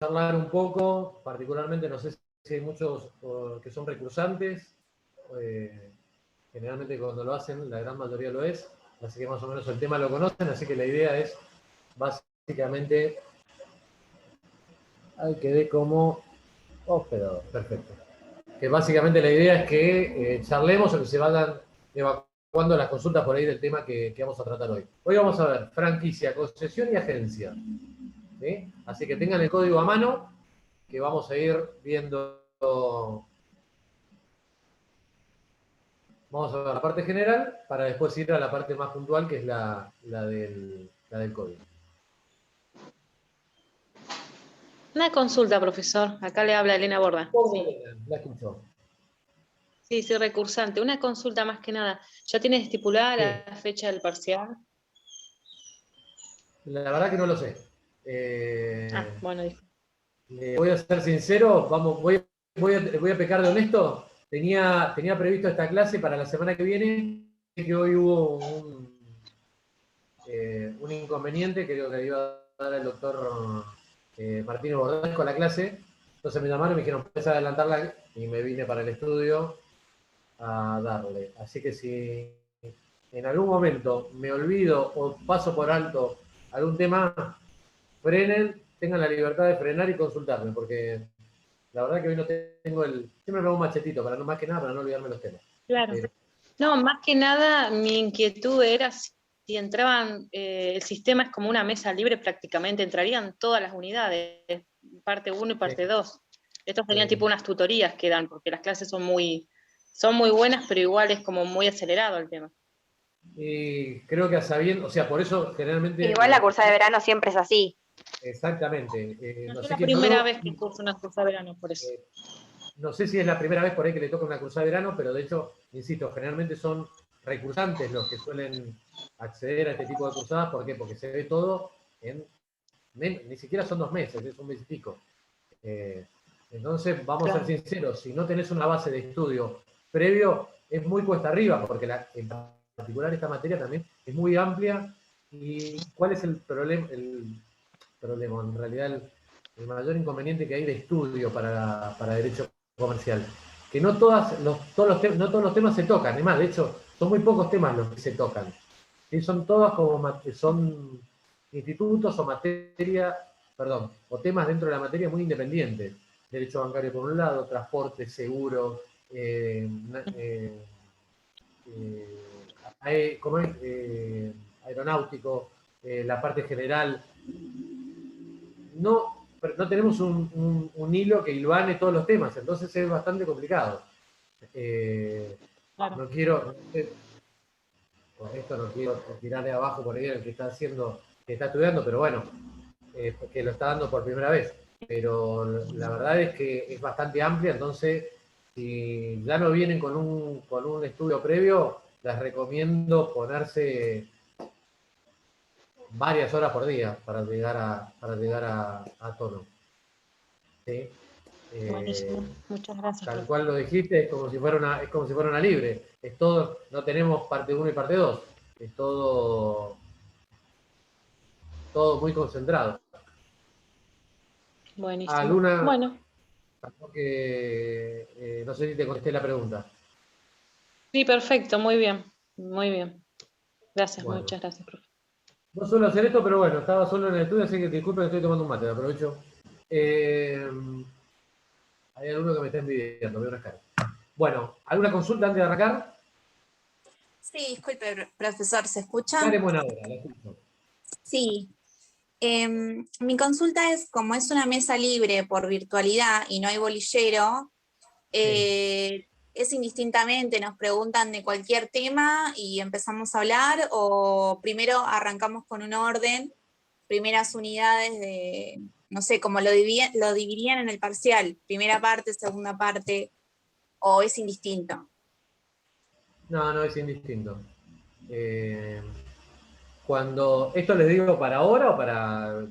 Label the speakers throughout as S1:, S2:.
S1: charlar un poco, particularmente no sé si hay muchos que son recursantes, generalmente cuando lo hacen, la gran mayoría lo es, así que más o menos el tema lo conocen, así que la idea es básicamente, ahí quedé como hospedador, perfecto. Que básicamente la idea es que charlemos o que se vayan evacuando las consultas por ahí del tema que vamos a tratar hoy. Hoy vamos a ver franquicia, concesión y agencia. ¿Sí? Así que tengan el código a mano, que vamos a ir viendo. Vamos a ver la parte general para después ir a la parte más puntual, que es la del código.
S2: Una consulta, profesor. Acá le habla Elena Borda.
S1: Sí. La escucho.
S2: Sí, sí, recursante. Una consulta más que nada. ¿Ya tienes estipulada la fecha del parcial?
S1: La verdad que no lo sé.
S2: Bueno,
S1: Voy a ser sincero, voy a pecar de honesto. Tenía previsto esta clase para la semana que viene, que hoy hubo un inconveniente, creo que le iba a dar el doctor Martínez Bordás con la clase. Entonces me llamaron y me dijeron, puedes adelantarla, y me vine para el estudio a darle. Así que si en algún momento me olvido o paso por alto algún tema, frenen, tengan la libertad de frenar y consultarme, porque la verdad que hoy no tengo siempre me hago un machetito, más que nada para no olvidarme los temas.
S2: claro. No, más que nada mi inquietud era si entraban, el sistema es como una mesa libre prácticamente, entrarían todas las unidades, parte 1 y parte 2. Estos serían tipo unas tutorías que dan, porque las clases son muy buenas, pero igual es como muy acelerado el tema.
S1: Y creo que a sabiendo, o sea, por eso generalmente...
S3: Igual la cursada de verano siempre es así.
S1: Exactamente.
S2: No es la primera vez que curso una cursada de verano, por eso.
S1: No sé si es la primera vez por ahí que le toca una cursada de verano, pero de hecho, insisto, generalmente son recursantes los que suelen acceder a este tipo de cursadas. ¿Por qué? Porque se ve todo en... Ni siquiera son 2 meses, es un mes y pico. Entonces, vamos a ser sinceros, si no tenés una base de estudio previo, es muy cuesta arriba, porque en particular esta materia también es muy amplia. ¿Y cuál es el problema? En realidad, el mayor inconveniente que hay de estudio para derecho comercial, que no todos los temas se tocan. Es más, de hecho, son muy pocos temas los que se tocan. Y son todas son institutos o materia, perdón, o temas dentro de la materia muy independientes. Derecho bancario por un lado, transporte, seguro, aeronáutico, la parte general. No tenemos un hilo que hilvane todos los temas, entonces es bastante complicado.
S2: Claro.
S1: No quiero, con esto no quiero tirarle abajo por ahí al que está estudiando, pero bueno, que lo está dando por primera vez. Pero la verdad es que es bastante amplia, entonces si ya no vienen con un estudio previo, les recomiendo ponerse varias horas por día para llegar a tono. ¿Sí?
S2: Buenísimo, muchas gracias.
S1: Tal cual lo dijiste, es como si fuera una libre. Es todo, no tenemos parte 1 y parte 2. Es todo muy concentrado.
S2: Buenísimo.
S1: ¿Alguna?
S2: Bueno.
S1: No sé si te contesté la pregunta.
S2: Sí, perfecto, muy bien. Muy bien. Gracias,
S1: Bueno.
S2: muchas gracias, profe.
S1: No suelo hacer esto, pero bueno, estaba solo en el estudio, así que disculpen, estoy tomando un mate, aprovecho. Hay alguno que me está envidiando, veo una cara. Bueno, ¿alguna consulta antes de arrancar?
S4: Sí, disculpe, profesor, ¿se escucha?
S1: Dale buena hora, la escucho.
S4: Sí. Mi consulta es, como es una mesa libre por virtualidad y no hay bolillero, ¿es indistintamente, nos preguntan de cualquier tema y empezamos a hablar, o primero arrancamos con un orden, primeras unidades de, no sé, como lo dividirían en el parcial, primera parte, segunda parte, o es indistinto?
S1: No, es indistinto. Cuando, esto les digo para ahora o para,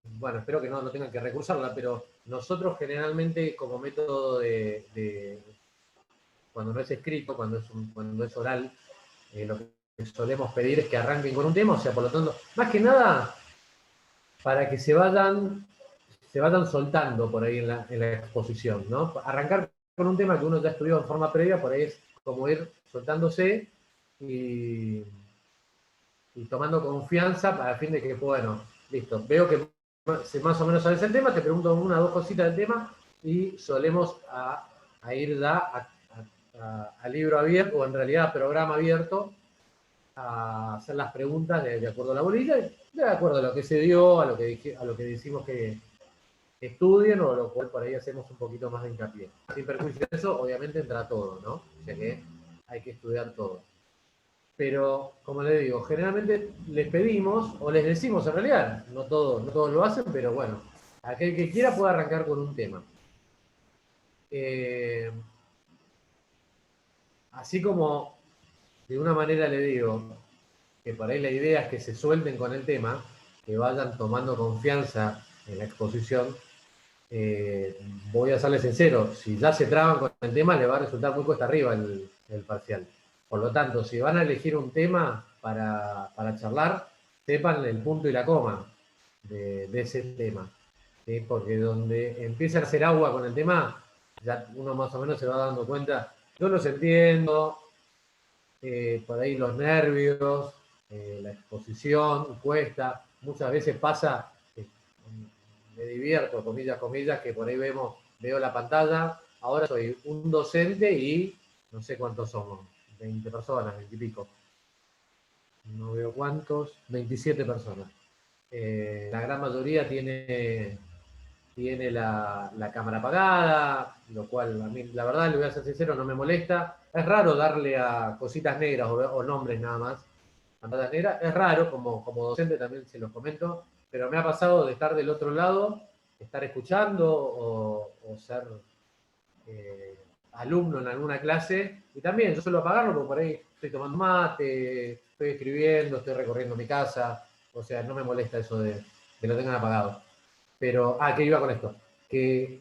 S1: bueno, espero que no tengan que recursarla, pero nosotros generalmente como método de cuando no es escrito, cuando es oral, lo que solemos pedir es que arranquen con un tema, o sea, por lo tanto, más que nada, para que se vayan se vayan soltando por ahí en la exposición, ¿no? Arrancar con un tema que uno ya estudió en forma previa, por ahí es como ir soltándose y tomando confianza para el fin de que, bueno, listo, veo que más o menos sabes el tema, te pregunto una o dos cositas del tema y solemos a ir ya a libro abierto, o en realidad a programa abierto, a hacer las preguntas de acuerdo a la bolilla, de acuerdo a lo que se dio, a lo que decimos que estudien, o lo cual por ahí hacemos un poquito más de hincapié. Sin perjuicio de eso, obviamente entra todo, ¿no? O sea que hay que estudiar todo. Pero, como les digo, generalmente les pedimos, o les decimos en realidad, no todos lo hacen, pero bueno, aquel que quiera puede arrancar con un tema. Así como de una manera le digo que por ahí la idea es que se suelten con el tema, que vayan tomando confianza en la exposición. Voy a serles sincero, si ya se traban con el tema, les va a resultar muy cuesta arriba el parcial. Por lo tanto, si van a elegir un tema para charlar, sepan el punto y la coma de ese tema. ¿Sí? Porque donde empieza a hacer agua con el tema, ya uno más o menos se va dando cuenta. Yo los entiendo, por ahí los nervios, la exposición cuesta, muchas veces pasa, me divierto, comillas, que por ahí veo la pantalla, ahora soy un docente y no sé cuántos somos, 20 personas, 20 y pico. No veo cuántos, 27 personas. La gran mayoría tiene la cámara apagada, lo cual a mí, la verdad, le voy a ser sincero, no me molesta. Es raro darle a cositas negras o nombres nada más, pantallas negras. Es raro, como docente también se los comento, pero me ha pasado de estar del otro lado, estar escuchando o ser alumno en alguna clase, y también yo suelo apagarlo porque por ahí estoy tomando mate, estoy escribiendo, estoy recorriendo mi casa, o sea, no me molesta eso de que lo tengan apagado. Pero, ¿qué iba con esto? Que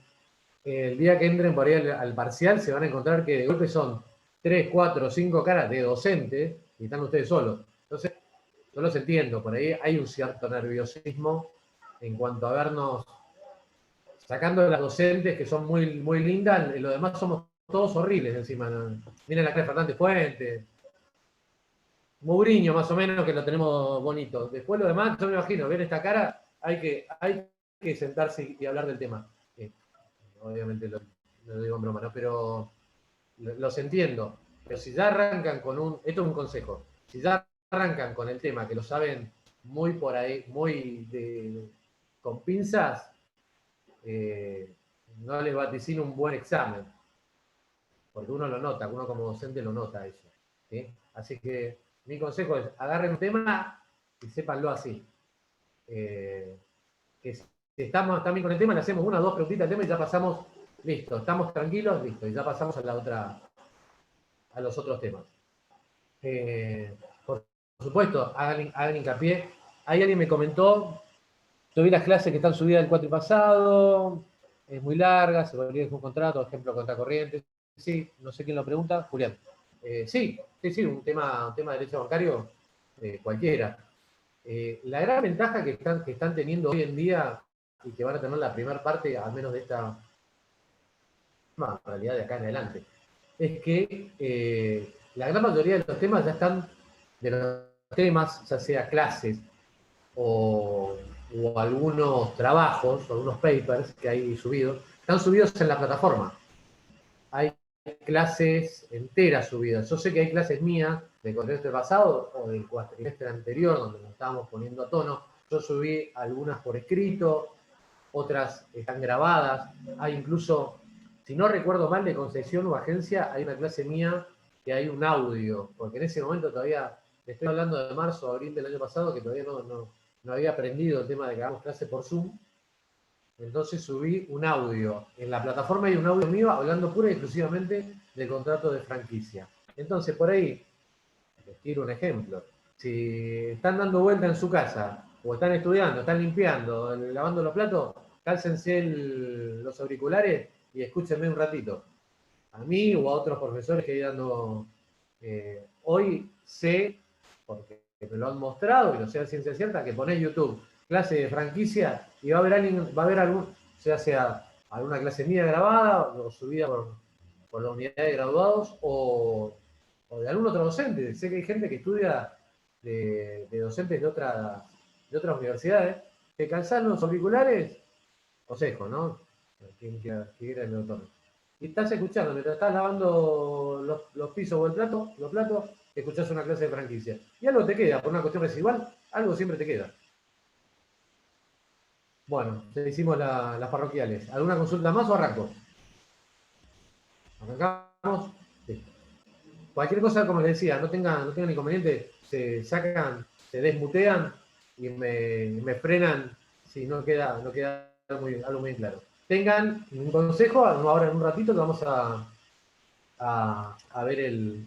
S1: el día que entren por ahí al parcial se van a encontrar que de golpe son 3, 4, 5 caras de docentes y están ustedes solos. Entonces, yo los entiendo, por ahí hay un cierto nerviosismo en cuanto a vernos sacando a las docentes que son muy, muy lindas, lo demás somos todos horribles encima. ¿No? Miren la cara de Fernández Fuentes, Mourinho más o menos, que lo tenemos bonito. Después lo demás, yo me imagino, ver esta cara, hay que sentarse y hablar del tema. Obviamente lo digo en broma, ¿no? Pero los entiendo. Pero si ya arrancan con esto es un consejo, si ya arrancan con el tema que lo saben muy por ahí, con pinzas, no les vaticino un buen examen. Porque uno lo nota, uno como docente lo nota eso. ¿Sí? Así que mi consejo es, agarren un tema y sépanlo así. Que si estamos también con el tema, le hacemos una o dos preguntitas al tema y ya pasamos, listo, estamos tranquilos, listo, y ya pasamos a los otros temas. Por supuesto, hagan hincapié. Ahí alguien me comentó, yo vi las clases que están subidas el cuatrimesado, es muy larga, se volvió un contrato, por ejemplo, contracorriente. Sí, no sé quién lo pregunta, Julián. Sí, un tema de derecho bancario, cualquiera. La gran ventaja que están teniendo hoy en día y que van a tener la primera parte, al menos de esta realidad de acá en adelante, es que la gran mayoría de los temas ya están, de los temas, ya sea clases o algunos trabajos, o algunos papers que hay subidos, están subidos en la plataforma. Hay clases enteras subidas. Yo sé que hay clases mías del cuatrimestre pasado o del cuatrimestre anterior, donde nos estábamos poniendo a tono. Yo subí algunas por escrito, otras están grabadas. Hay incluso, si no recuerdo mal, de concesión o agencia, hay una clase mía que hay un audio, porque en ese momento todavía, le estoy hablando de marzo o abril del año pasado, que todavía no había aprendido el tema de que hagamos clase por Zoom. Entonces subí un audio. En la plataforma hay un audio mío hablando pura y exclusivamente del contrato de franquicia. Entonces, por ahí, les tiro un ejemplo. Si están dando vuelta en su casa, o están estudiando, están limpiando, lavando los platos, cálcense los auriculares y escúchenme un ratito. A mí o a otros profesores que hay dando... hoy sé, porque me lo han mostrado y lo sé a ciencia cierta, que ponés YouTube, clase de franquicia, y va a haber sea alguna clase mía grabada o subida por la unidad de graduados o de algún otro docente. Sé que hay gente que estudia de docentes de otras universidades, que calzan los auriculares, consejo, ¿no? Quien quiera el doctor. Y estás escuchando, mientras estás lavando los pisos o los platos, escuchás una clase de franquicia. Y algo te queda, por una cuestión residual, algo siempre te queda. Bueno, ya hicimos las parroquiales. ¿Alguna consulta más o arranco? ¿Arrancamos? Listo. Cualquier cosa, como les decía, no tengan inconveniente, se sacan, se desmutean y me frenan si no queda algo muy claro. Tengan un consejo, ahora en un ratito que vamos a ver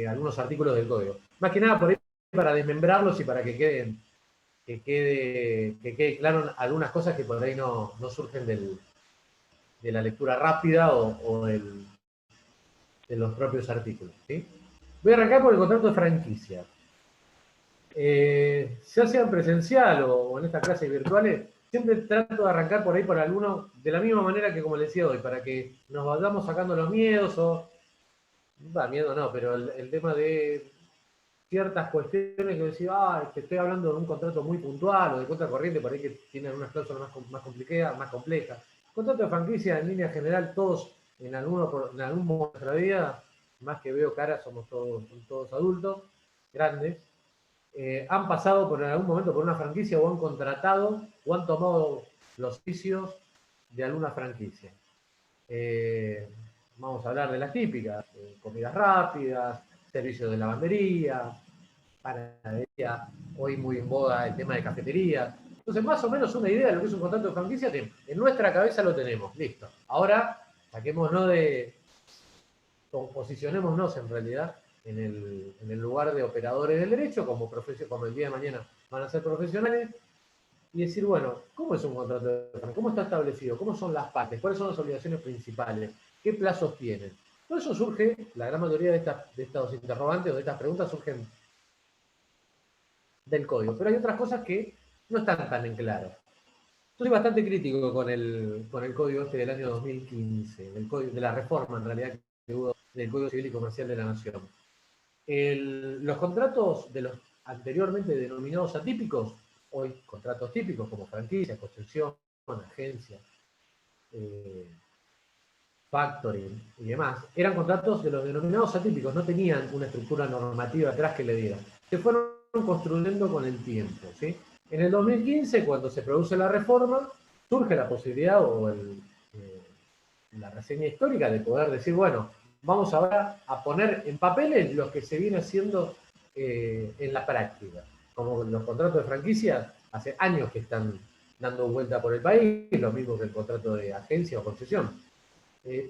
S1: algunos artículos del código. Más que nada por ahí para desmembrarlos y para que quede claro algunas cosas que por ahí no surgen de la lectura rápida o de los propios artículos. ¿Sí? Voy a arrancar por el contrato de franquicia. Ya sea en presencial o en estas clases virtuales, siempre trato de arrancar por ahí por alguno, de la misma manera que como les decía hoy, para que nos vayamos sacando los miedos miedo no, pero el tema de ciertas cuestiones que decía, que estoy hablando de un contrato muy puntual o de cuenta corriente, por ahí que tienen unas cláusulas más complejas. Contrato de franquicia, en línea general, todos en algún momento de nuestra vida, más que veo caras, son todos adultos, grandes, han pasado en algún momento por una franquicia o han contratado o han tomado los servicios de alguna franquicia. Vamos a hablar de las típicas, comidas rápidas, servicios de lavandería, panadería, hoy muy en boga el tema de cafetería. Entonces, más o menos una idea de lo que es un contrato de franquicia, en nuestra cabeza lo tenemos, listo. Ahora, posicionémonos en realidad en el lugar de operadores del derecho, como el día de mañana van a ser profesionales, y decir, bueno, ¿cómo es un contrato de franquicia? ¿Cómo está establecido? ¿Cómo son las partes? ¿Cuáles son las obligaciones principales? ¿Qué plazos tienen? Todo eso surge, la gran mayoría de estos interrogantes o de estas preguntas surgen del código, pero hay otras cosas que no están tan en claro. Yo soy bastante crítico con el código del año 2015, de la reforma en realidad que hubo del Código Civil y Comercial de la Nación. Los contratos de los anteriormente denominados atípicos, hoy contratos típicos como franquicia, construcción, agencia, factoring y demás, eran contratos de los denominados atípicos, no tenían una estructura normativa atrás que le diera. Se fueron construyendo con el tiempo. ¿Sí? En el 2015, cuando se produce la reforma, surge la posibilidad o la reseña histórica de poder decir, bueno, vamos ahora a poner en papeles lo que se viene haciendo en la práctica. Como los contratos de franquicia, hace años que están dando vuelta por el país, lo mismo que el contrato de agencia o concesión.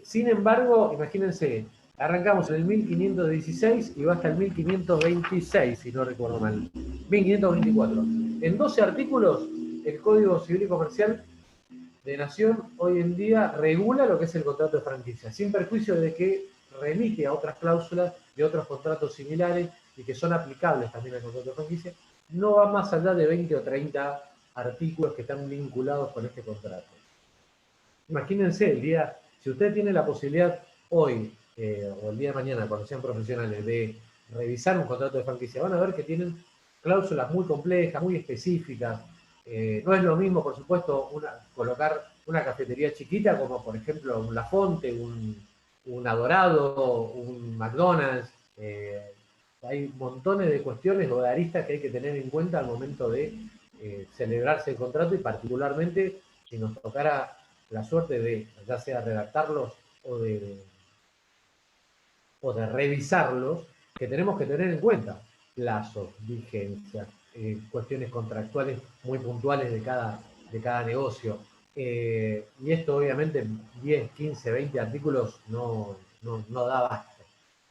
S1: Sin embargo, imagínense, arrancamos en el 1516 y va hasta el 1526, si no recuerdo mal. 1524. En 12 artículos, el Código Civil y Comercial de Nación hoy en día regula lo que es el contrato de franquicia, sin perjuicio de que remite a otras cláusulas de otros contratos similares y que son aplicables también al contrato de franquicia, no va más allá de 20 o 30 artículos que están vinculados con este contrato. Imagínense, si usted tiene la posibilidad hoy o el día de mañana, cuando sean profesionales, de revisar un contrato de franquicia, van a ver que tienen cláusulas muy complejas, muy específicas. No es lo mismo, por supuesto, colocar una cafetería chiquita como, por ejemplo, un La Fonte, un Adorado, un McDonald's. Hay montones de cuestiones o de aristas que hay que tener en cuenta al momento de celebrarse el contrato y particularmente si nos tocara la suerte de, ya sea redactarlos o de revisarlos, que tenemos que tener en cuenta plazos, vigencias, cuestiones contractuales muy puntuales de cada negocio. Y esto obviamente 10, 15, 20 artículos no da abasto.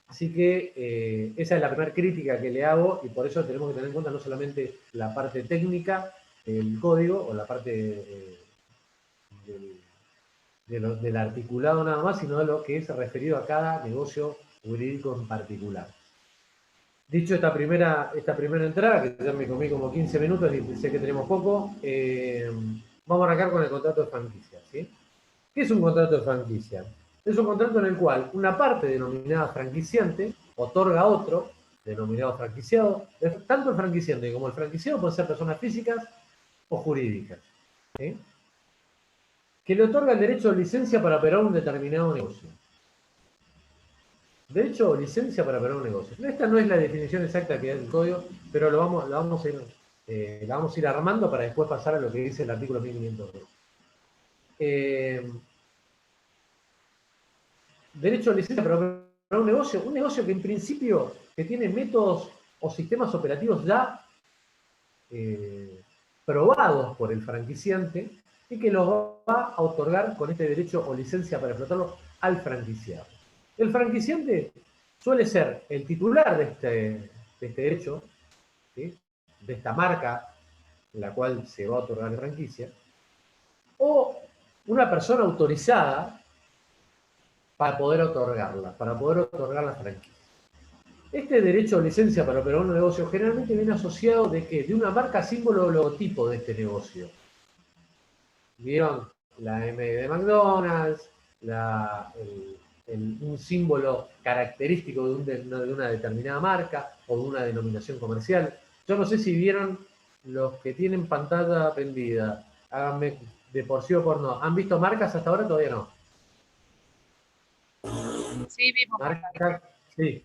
S1: Así que esa es la primera crítica que le hago y por eso tenemos que tener en cuenta no solamente la parte técnica del código o la parte del articulado nada más, sino de lo que es referido a cada negocio jurídico en particular. Dicho esta primera entrada, que ya me comí como 15 minutos y sé que tenemos poco, vamos a arrancar con el contrato de franquicia, ¿sí? ¿Qué es un contrato de franquicia? Es un contrato en el cual una parte denominada franquiciante otorga a otro, denominado franquiciado. Tanto el franquiciante como el franquiciado pueden ser personas físicas o jurídicas, ¿sí? Que le otorga el derecho de licencia para operar un determinado negocio. Derecho o licencia para operar un negocio. Esta no es la definición exacta que da el código, pero la vamos a ir armando para después pasar a lo que dice el artículo 1502. Derecho a licencia para operar un negocio que en principio que tiene métodos o sistemas operativos ya probados por el franquiciante y que los va a otorgar con este derecho o licencia para explotarlo al franquiciado. El franquiciante suele ser el titular de este derecho, ¿sí? De esta marca en la cual se va a otorgar la franquicia, o una persona autorizada para poder otorgar la franquicia. Este derecho o licencia para operar un negocio generalmente viene asociado de ¿qué? De una marca, símbolo o logotipo de este negocio. ¿Vieron? La M de McDonald's, un símbolo característico de una determinada marca o de una denominación comercial. Yo no sé si vieron los que tienen pantalla prendida, háganme de por sí o por no. ¿Han visto marcas hasta ahora? Todavía no.
S2: Sí, vimos.
S1: ¿Marcas? Sí.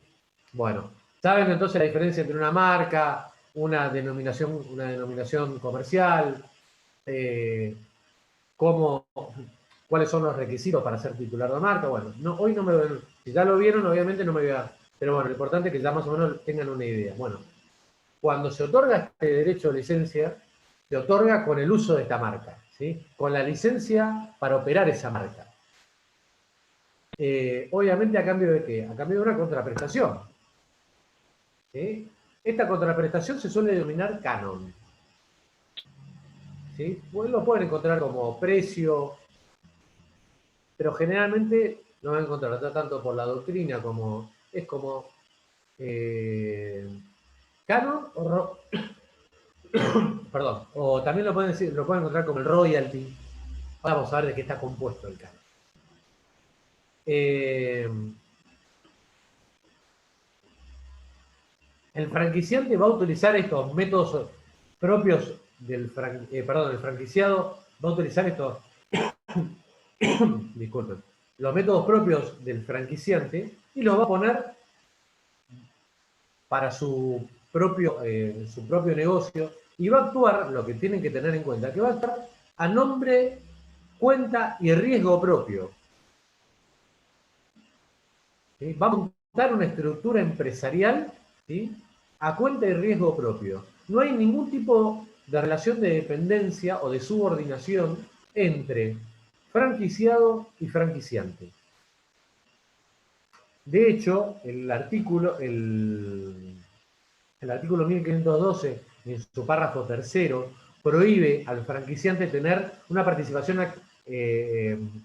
S1: Bueno, ¿saben entonces la diferencia entre una marca, una denominación comercial? ¿Cuáles son los requisitos para ser titular de marca? Bueno, hoy no me ven. Si ya lo vieron, obviamente no me voy a... Pero bueno, lo importante es que ya más o menos tengan una idea. Bueno, cuando se otorga este derecho de licencia, se otorga con el uso de esta marca, ¿sí? Con la licencia para operar esa marca. Obviamente, ¿a cambio de qué? A cambio de una contraprestación. ¿Sí? Esta contraprestación se suele denominar canon. ¿Sí? Pues lo pueden encontrar como precio, pero generalmente lo van a encontrar tanto por la doctrina como es como canon o perdón, o también lo pueden encontrar como el royalty. Ahora vamos a ver de qué está compuesto el canon. El franquiciante va a utilizar estos métodos propios el franquiciado va a utilizar estos disculpen, los métodos propios del franquiciante y los va a poner para su propio negocio y va a actuar, lo que tienen que tener en cuenta, que va a actuar a nombre, cuenta y riesgo propio. ¿Sí? Va a montar una estructura empresarial, ¿sí? A cuenta y riesgo propio. No hay ningún tipo de relación de dependencia o de subordinación entre franquiciado y franquiciante. De hecho, el artículo 1512, en su párrafo tercero, prohíbe al franquiciante tener una participación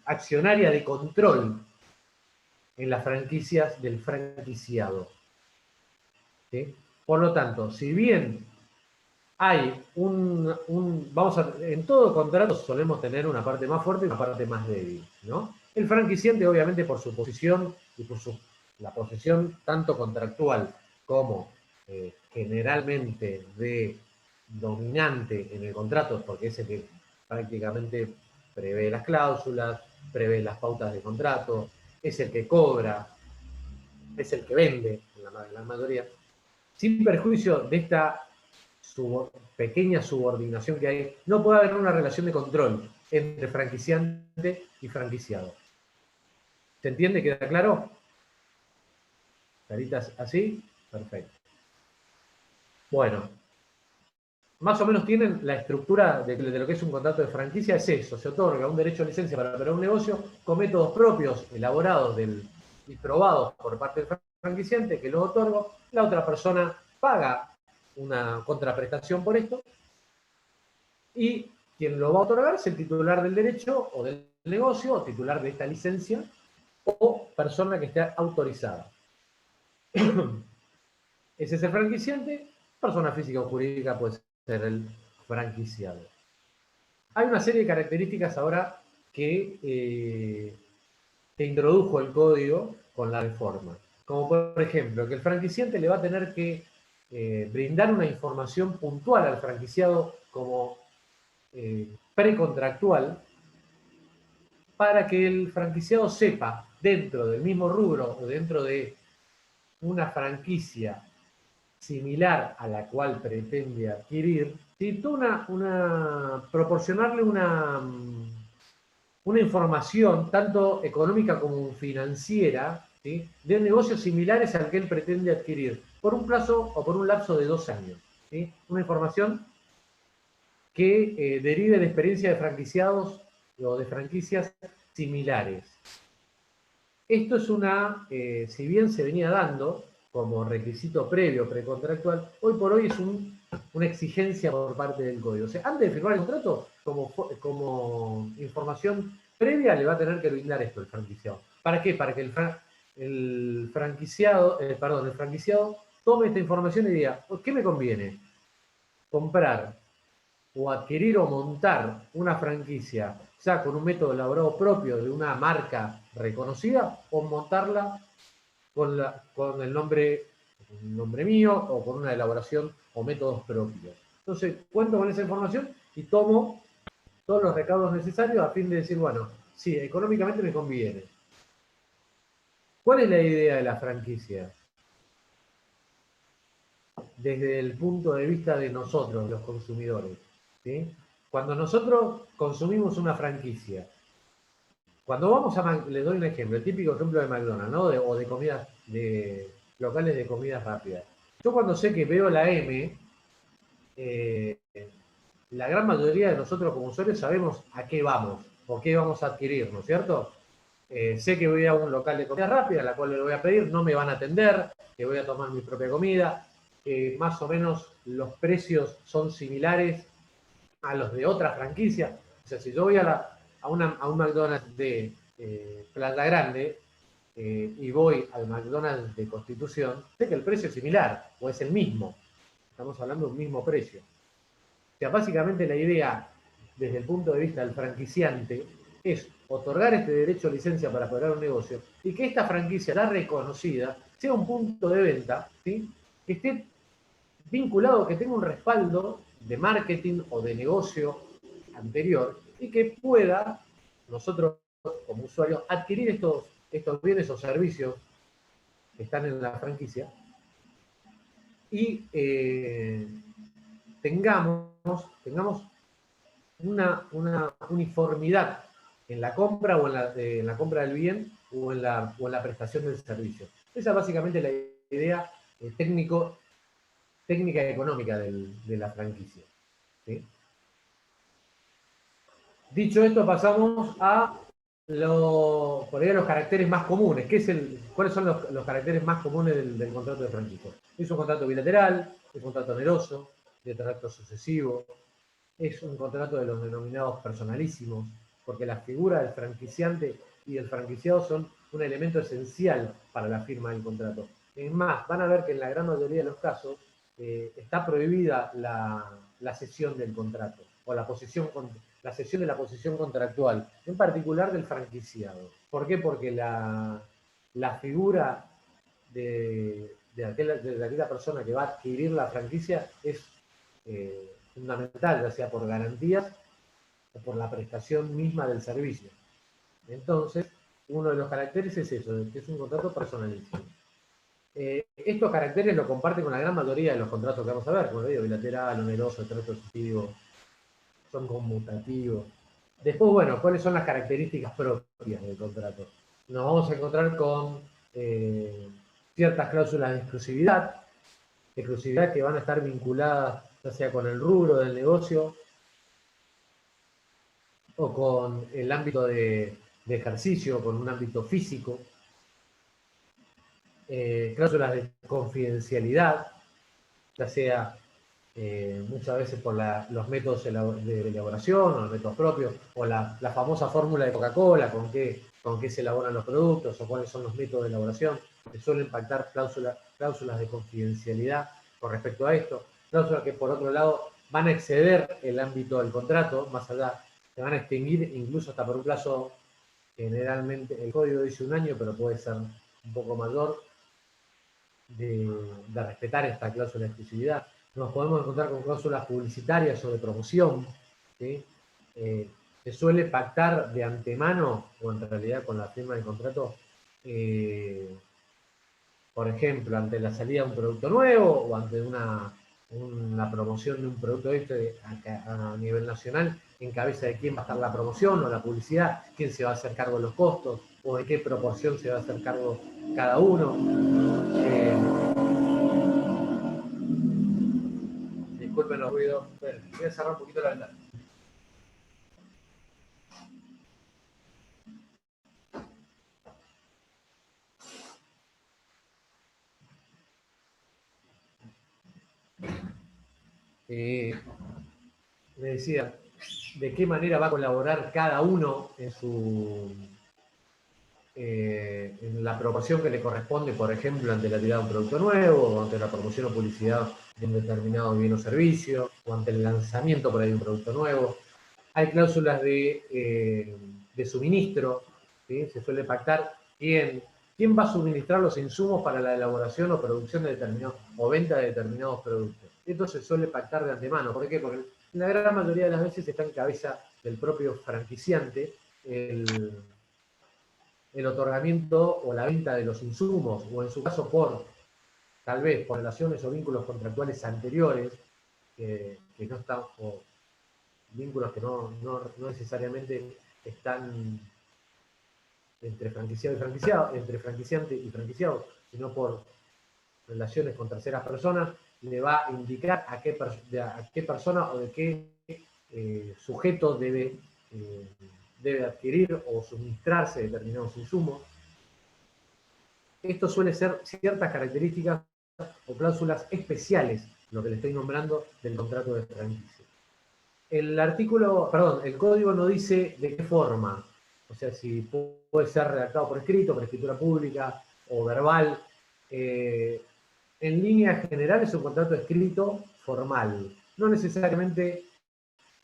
S1: accionaria de control en las franquicias del franquiciado. ¿Sí? Por lo tanto, si bien hay en todo contrato solemos tener una parte más fuerte y una parte más débil, ¿no? El franquiciante, obviamente, por su posición y por la posición tanto contractual como generalmente de dominante en el contrato, porque es el que prácticamente prevé las cláusulas, prevé las pautas de contrato, es el que cobra, es el que vende, en la mayoría, sin perjuicio de esta pequeña subordinación que hay, no puede haber una relación de control entre franquiciante y franquiciado. ¿Se entiende? ¿Queda claro? ¿Caritas así? Perfecto. Bueno, más o menos tienen la estructura de lo que es un contrato de franquicia, es eso, se otorga un derecho de licencia para operar un negocio con métodos propios, elaborados y probados por parte del franquiciante, que lo otorga, la otra persona paga una contraprestación por esto, y quien lo va a otorgar es el titular del derecho o del negocio, o titular de esta licencia, o persona que esté autorizada. Ese es el franquiciante, persona física o jurídica puede ser el franquiciado. Hay una serie de características ahora que introdujo el código con la reforma. Como por ejemplo, que el franquiciante le va a tener que brindar una información puntual al franquiciado como precontractual para que el franquiciado sepa dentro del mismo rubro o dentro de una franquicia similar a la cual pretende adquirir, ¿sí? Proporcionarle una información tanto económica como financiera, ¿sí? De negocios similares al que él pretende adquirir por un plazo o por un lapso de 2 años. ¿Sí? Una información que derive de experiencia de franquiciados o de franquicias similares. Esto es si bien se venía dando como requisito previo, precontractual, hoy por hoy es una exigencia por parte del código. O sea, antes de firmar el contrato, como información previa, le va a tener que brindar esto el franquiciado. ¿Para qué? Para que el franquiciado tome esta información y diga, ¿qué me conviene? Comprar o adquirir o montar una franquicia, ya con un método elaborado propio de una marca reconocida, o montarla con el nombre mío o con una elaboración o métodos propios. Entonces, cuento con esa información y tomo todos los recaudos necesarios a fin de decir, bueno, sí, económicamente me conviene. ¿Cuál es la idea de la franquicia? Desde el punto de vista de nosotros, los consumidores, ¿sí? Cuando nosotros consumimos una franquicia, cuando vamos les doy un ejemplo, el típico ejemplo de McDonald's, ¿no? O de comidas, de locales de comidas rápidas. Yo cuando sé que veo la M, la gran mayoría de nosotros como usuarios sabemos a qué vamos, o qué vamos a adquirir, ¿no es cierto? Sé que voy a un local de comida rápida, a la cual le voy a pedir, no me van a atender, que voy a tomar mi propia comida, que más o menos los precios son similares a los de otra franquicia. O sea, si yo voy a un McDonald's de Playa Grande y voy al McDonald's de Constitución, sé que el precio es similar o es el mismo. Estamos hablando de un mismo precio. O sea, básicamente la idea, desde el punto de vista del franquiciante, es otorgar este derecho a licencia para operar un negocio y que esta franquicia, la reconocida, sea un punto de venta, ¿sí? Que esté vinculado, que tenga un respaldo de marketing o de negocio anterior y que pueda nosotros como usuarios adquirir estos bienes o servicios que están en la franquicia y tengamos una uniformidad en la compra o en la compra del bien o en la prestación del servicio. Esa es básicamente la idea técnica y económica de la franquicia. ¿Sí? Dicho esto, pasamos a por ahí a los caracteres más comunes. ¿Cuáles son los caracteres más comunes del contrato de franquicia? Es un contrato bilateral, es un contrato oneroso, de trato sucesivo, es un contrato de los denominados personalísimos, porque la figura del franquiciante y del franquiciado son un elemento esencial para la firma del contrato. Es más, van a ver que en la gran mayoría de los casos está prohibida la cesión del contrato, o la cesión de la posición contractual, en particular del franquiciado. ¿Por qué? Porque la figura de aquella persona que va a adquirir la franquicia es fundamental, ya sea por garantías o por la prestación misma del servicio. Entonces, uno de los caracteres es eso, que es un contrato personalísimo. Estos caracteres lo comparten con la gran mayoría de los contratos que vamos a ver, como digo, bilateral, oneroso, trato sucesivo, son conmutativos. Después, bueno, ¿cuáles son las características propias del contrato? Nos vamos a encontrar con ciertas cláusulas de exclusividad que van a estar vinculadas ya sea con el rubro del negocio o con el ámbito de ejercicio, con un ámbito físico. Cláusulas de confidencialidad, ya sea muchas veces por los métodos de elaboración o los métodos propios, o la famosa fórmula de Coca-Cola, con qué se elaboran los productos o cuáles son los métodos de elaboración, que suelen pactar cláusulas de confidencialidad con respecto a esto, cláusulas que por otro lado van a exceder el ámbito del contrato, más allá se van a extinguir incluso hasta por un plazo, generalmente, el código dice 1 año, pero puede ser un poco mayor, de respetar esta cláusula de exclusividad. Nos podemos encontrar con cláusulas publicitarias o de promoción, ¿sí? Se suele pactar de antemano, o en realidad con la firma del contrato, por ejemplo, ante la salida de un producto nuevo o ante una promoción de un producto a nivel nacional, en cabeza de quién va a estar la promoción o la publicidad, quién se va a hacer cargo de los costos o de qué proporción se va a hacer cargo cada uno. Disculpen los ruidos, voy a cerrar un poquito la ventana. Le decía, de qué manera va a colaborar cada uno en la proporción que le corresponde, por ejemplo, ante la tirada de un producto nuevo, o ante la promoción o publicidad de un determinado bien o servicio, o ante el lanzamiento por ahí de un producto nuevo. Hay cláusulas de suministro, ¿sí? Se suele pactar quién va a suministrar los insumos para la elaboración o producción de determinados, o venta de determinados productos. Esto se suele pactar de antemano. ¿Por qué? Porque en la gran mayoría de las veces está en cabeza del propio franquiciante el otorgamiento o la venta de los insumos, o en su caso tal vez por relaciones o vínculos contractuales anteriores, que no están, o vínculos que no necesariamente están entre franquiciado y franquiciado, entre franquiciante y franquiciado, sino por relaciones con terceras personas, le va a indicar a qué persona o de qué sujeto debe adquirir o suministrarse determinados insumos. Esto suele ser ciertas características o cláusulas especiales, lo que le estoy nombrando, del contrato de franquicia. El código no dice de qué forma, o sea, si puede ser redactado por escrito, por escritura pública o verbal. En líneas generales, un contrato escrito formal. No necesariamente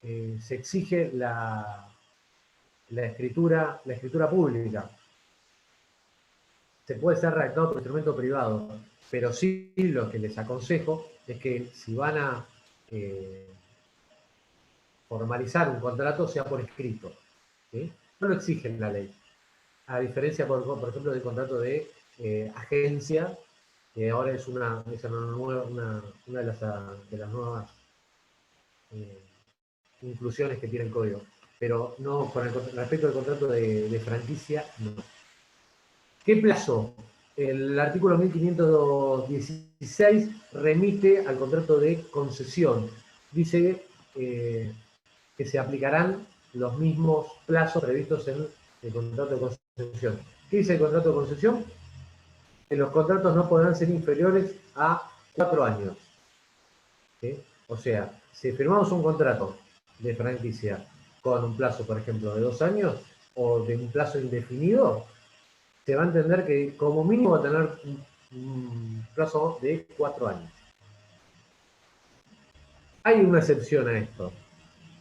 S1: se exige la escritura pública. Se puede ser redactado por instrumento privado, pero sí lo que les aconsejo es que si van a formalizar un contrato, sea por escrito, ¿sí? No lo exige la ley. A diferencia, por ejemplo, del contrato de agencia, que ahora es una de las nuevas inclusiones que tiene el código. Pero no, respecto al contrato de franquicia, no. ¿Qué plazo? El artículo 1516 remite al contrato de concesión. Dice que se aplicarán los mismos plazos previstos en el contrato de concesión. ¿Qué dice el contrato de concesión? Que los contratos no podrán ser inferiores a 4 años. ¿Sí? O sea, si firmamos un contrato de franquicia con un plazo, por ejemplo, de 2 años o de un plazo indefinido, se va a entender que como mínimo va a tener un plazo de 4 años. Hay una excepción a esto.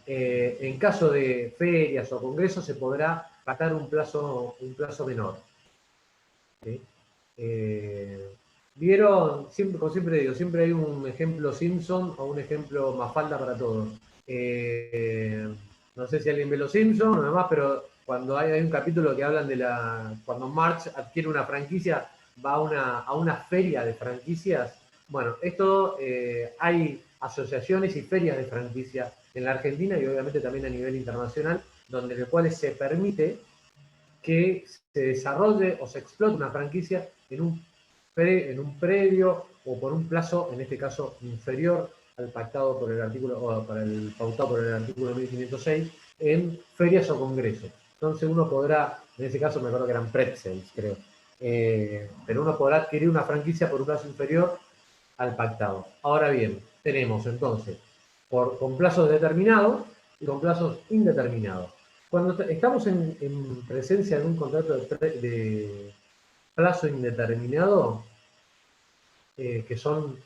S1: En caso de ferias o congresos se podrá pactar un plazo menor. ¿Sí? ¿Vieron? Como siempre digo, siempre hay un ejemplo Simpson o un ejemplo Mafalda para todos. No sé si alguien ve los Simpsons o demás, pero cuando hay un capítulo que hablan de cuando Marge adquiere una franquicia, va a una feria de franquicias. Bueno, esto hay asociaciones y ferias de franquicia en la Argentina y obviamente también a nivel internacional, donde en los cuales se permite que se desarrolle o se explote una franquicia en un predio o por un plazo, en este caso, inferior al pactado por el artículo, o para el pautado por el artículo 1506, en ferias o congresos. Entonces uno podrá, en ese caso me acuerdo que eran pretzels, creo, pero uno podrá adquirir una franquicia por un plazo inferior al pactado. Ahora bien, tenemos entonces con plazos determinados y con plazos indeterminados. Cuando estamos en presencia de un contrato de plazo indeterminado, que son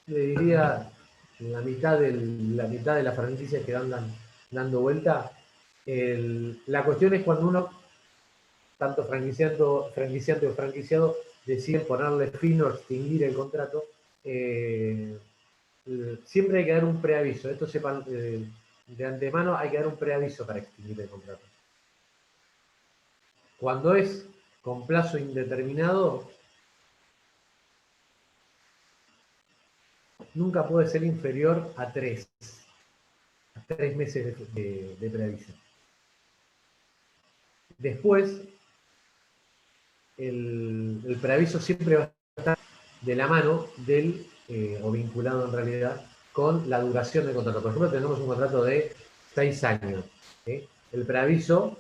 S1: le diría, la mitad de las franquicias que andan dando vuelta. La cuestión es cuando uno, tanto franquiciante o franquiciado, deciden ponerle fin o extinguir el contrato, siempre hay que dar un preaviso. Esto sepan de antemano, hay que dar un preaviso para extinguir el contrato. Cuando es con plazo indeterminado, nunca puede ser inferior a 3 meses de preaviso. Después, el preaviso siempre va a estar de la mano del, o vinculado en realidad, con la duración del contrato. Por ejemplo, tenemos un contrato de 6 años. ¿Sí? El preaviso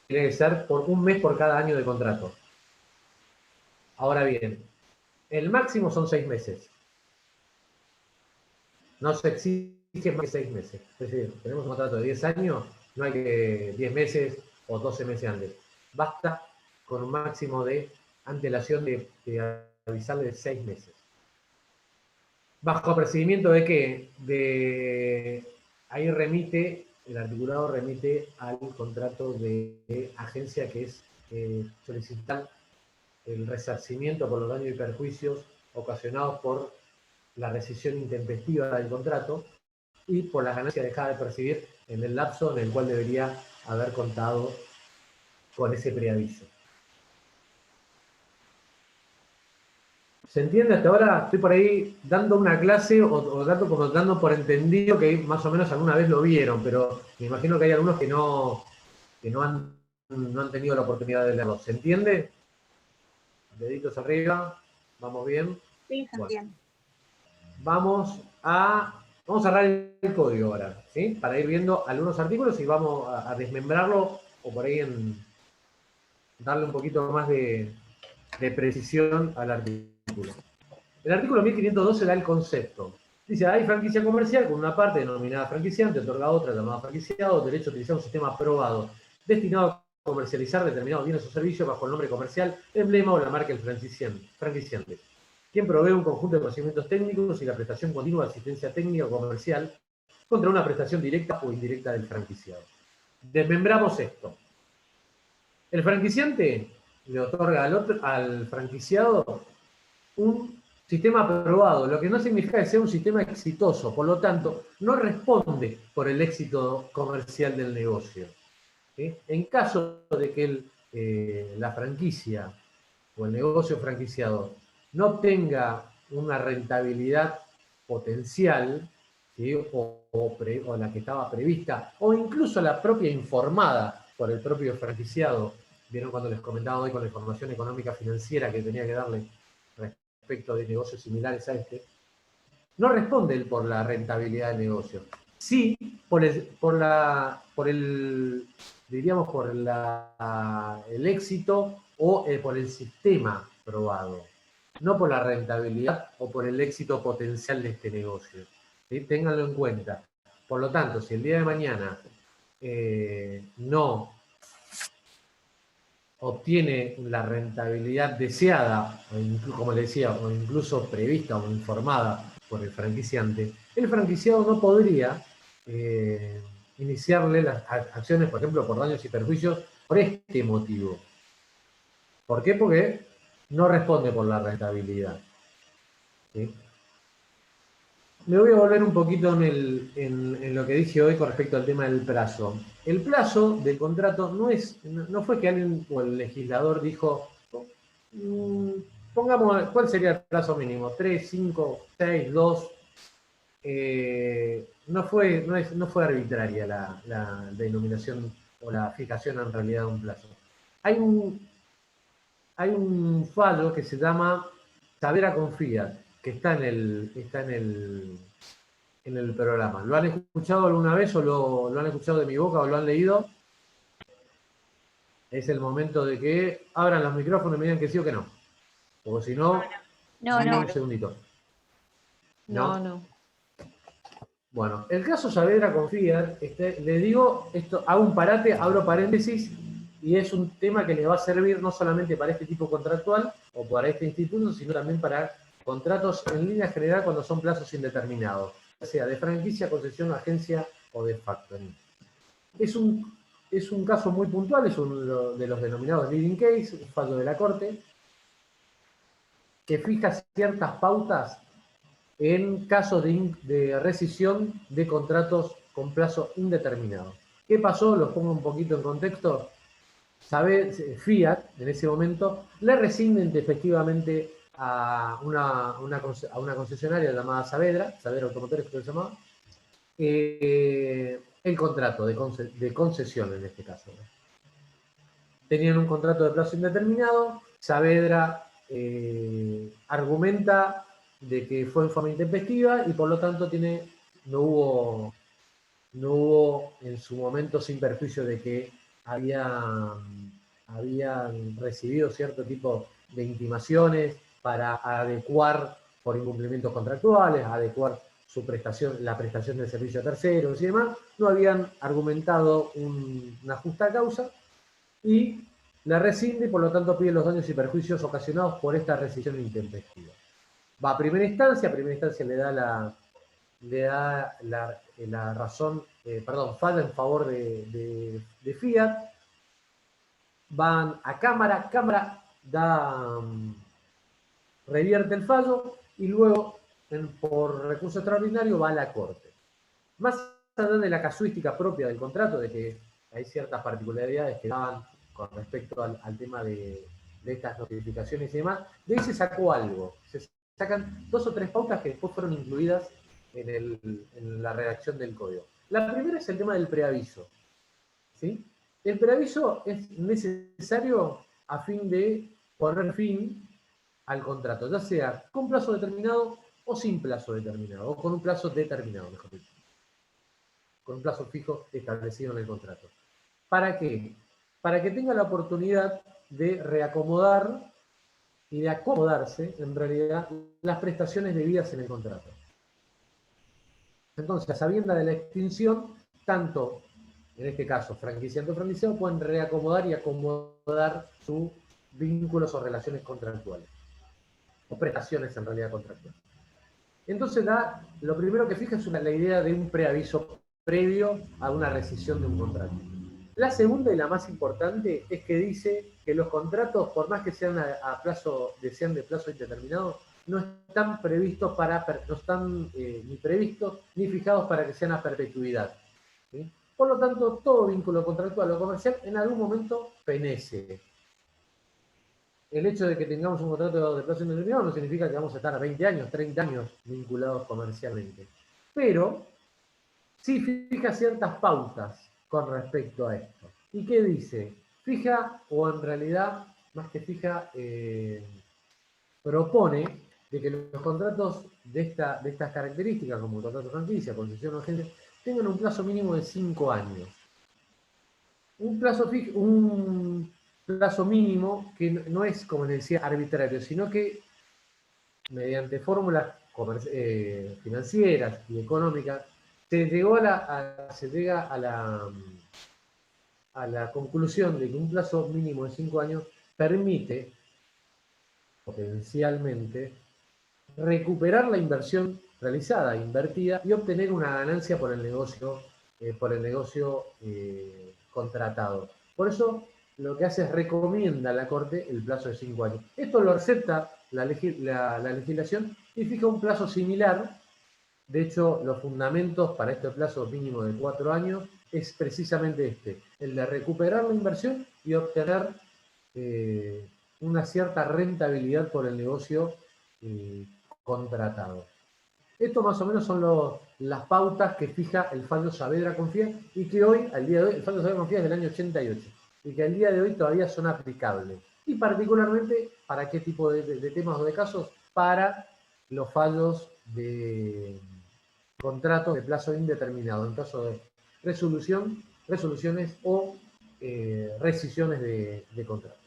S1: tiene que ser por 1 mes por cada año de contrato. Ahora bien, el máximo son 6 meses. No se exige más de 6 meses. Es decir, tenemos un contrato de 10 años, no hay que 10 meses o 12 meses antes. Basta con un máximo de antelación de avisarle de 6 meses. ¿Bajo apercibimiento de qué? Ahí remite, el articulado remite al contrato de agencia, que es solicitar el resarcimiento por los daños y perjuicios ocasionados por la rescisión intempestiva del contrato y por las ganancias dejadas de percibir en el lapso en el cual debería haber contado con ese preaviso. ¿Se entiende hasta ahora? Estoy por ahí dando una clase o dando por entendido que más o menos alguna vez lo vieron, pero me imagino que hay algunos que no han tenido la oportunidad de leerlo. ¿Se entiende? Deditos arriba. ¿Vamos bien?
S4: Sí, se entiende.
S1: Vamos a agarrar el código ahora, ¿sí? Para ir viendo algunos artículos y vamos a desmembrarlo o por ahí darle un poquito más de precisión al artículo. El artículo 1512 da el concepto. Dice, hay franquicia comercial con una parte denominada franquiciante, otorga otra llamada franquiciado, derecho a utilizar un sistema aprobado destinado a comercializar determinados bienes o servicios bajo el nombre comercial, emblema o la marca del franquiciante, quien provee un conjunto de conocimientos técnicos y la prestación continua de asistencia técnica o comercial contra una prestación directa o indirecta del franquiciado. Desmembramos esto. El franquiciante le otorga al franquiciado un sistema aprobado, lo que no significa que sea un sistema exitoso, por lo tanto, no responde por el éxito comercial del negocio. ¿Sí? En caso de que la franquicia o el negocio franquiciado no obtenga una rentabilidad potencial, ¿sí? o la que estaba prevista, o incluso la propia informada por el propio franquiciado, vieron cuando les comentaba hoy con la información económica financiera que tenía que darle respecto de negocios similares a este, no responde él por la rentabilidad del negocio, sí por el éxito o por el sistema probado, no por la rentabilidad o por el éxito potencial de este negocio. ¿Sí? Ténganlo en cuenta. Por lo tanto, si el día de mañana no obtiene la rentabilidad deseada, como le decía, o incluso prevista o informada por el franquiciante, el franquiciado no podría iniciarle las acciones, por ejemplo, por daños y perjuicios, por este motivo. ¿Por qué? Porque no responde por la rentabilidad. ¿Sí? Me voy a volver un poquito en lo que dije hoy con respecto al tema del plazo. El plazo del contrato no fue que alguien o el legislador dijo, pongamos, ¿cuál sería el plazo mínimo? 3, 5, 6, 2. No fue arbitraria la denominación o la fijación en realidad de un plazo. Hay un fallo que se llama Saavedra Confía, que está en el programa. ¿Lo han escuchado alguna vez o lo han escuchado de mi boca o lo han leído? Es el momento de que abran los micrófonos y me digan que sí o que no. Porque si no,
S4: No.
S1: un segundito.
S2: No.
S1: Bueno, el caso Saavedra Confía, le digo, esto, hago un parate, abro paréntesis, y es un tema que le va a servir no solamente para este tipo contractual o para este instituto, sino también para contratos en línea general cuando son plazos indeterminados. sea de franquicia, concesión, agencia o de factoring. Es un caso muy puntual, es uno de los denominados leading case, un fallo de la Corte, que fija ciertas pautas en casos de rescisión de contratos con plazo indeterminado. ¿Qué pasó? Los pongo un poquito en contexto. Fiat, en ese momento, le rescinde intempestivamente a una concesionaria llamada Saavedra Automotores, creo que se llamaba, el contrato de concesión en este caso. Tenían un contrato de plazo indeterminado, Saavedra argumenta de que fue en forma intempestiva y por lo tanto no hubo en su momento, sin perjuicio de que habían recibido cierto tipo de intimaciones para adecuar por incumplimientos contractuales, adecuar la prestación del servicio a terceros y demás, no habían argumentado una justa causa y la rescinde y por lo tanto pide los daños y perjuicios ocasionados por esta rescisión intempestiva. Va a primera instancia le da la razón, falla en favor de Fiat, van a Cámara revierte el fallo y luego, por recurso extraordinario, va a la Corte. Más allá de la casuística propia del contrato, de que hay ciertas particularidades que daban con respecto al tema de estas notificaciones y demás, de ahí se sacó algo. Se sacan 2 o 3 pautas que después fueron incluidas en la redacción del código. La primera es el tema del preaviso. ¿Sí? El preaviso es necesario a fin de poner fin al contrato, ya sea con plazo determinado o sin plazo determinado, o con un plazo determinado, mejor dicho. Con un plazo fijo establecido en el contrato. ¿Para qué? Para que tenga la oportunidad de reacomodar y de acomodarse, en realidad, las prestaciones debidas en el contrato. Entonces, a sabiendas de la extinción, tanto, en este caso, franquiciante o franquiciado, pueden reacomodar y acomodar sus vínculos o relaciones contractuales. O prestaciones, en realidad, contractuales. Entonces, lo primero que fija es la idea de un preaviso previo a una rescisión de un contrato. La segunda y la más importante es que dice que los contratos, por más que sean sean de plazo indeterminado, no están previstos no están ni previstos ni fijados para que sean a perpetuidad. ¿Sí? Por lo tanto, todo vínculo contractual o comercial en algún momento fenece. El hecho de que tengamos un contrato de plazo indeterminado no significa que vamos a estar a 20 años, 30 años vinculados comercialmente. Pero sí fija ciertas pautas con respecto a esto. ¿Y qué dice? Fija, o en realidad, más que fija, propone de que los contratos de estas características, como el contrato de franquicia, concesión o agencia, tengan un plazo mínimo de 5 años. Un plazo mínimo que no es, como les decía, arbitrario, sino que mediante fórmulas financieras y económicas se llega a la conclusión de que un plazo mínimo de 5 años permite potencialmente recuperar la inversión realizada, invertida, y obtener una ganancia por el negocio contratado. Por eso lo que hace es recomienda a la Corte el plazo de 5 años. Esto lo acepta la legislación y fija un plazo similar. De hecho, los fundamentos para este plazo mínimo de 4 años es precisamente el de recuperar la inversión y obtener una cierta rentabilidad por el negocio contratado. Esto más o menos son las pautas que fija el fallo Saavedra con Fiat y que hoy, al día de hoy, el fallo Saavedra con Fiat es del año 88 y que al día de hoy todavía son aplicables. Y particularmente, ¿para qué tipo de temas o de casos? Para los fallos de contratos de plazo indeterminado, en caso de resoluciones o rescisiones de contratos.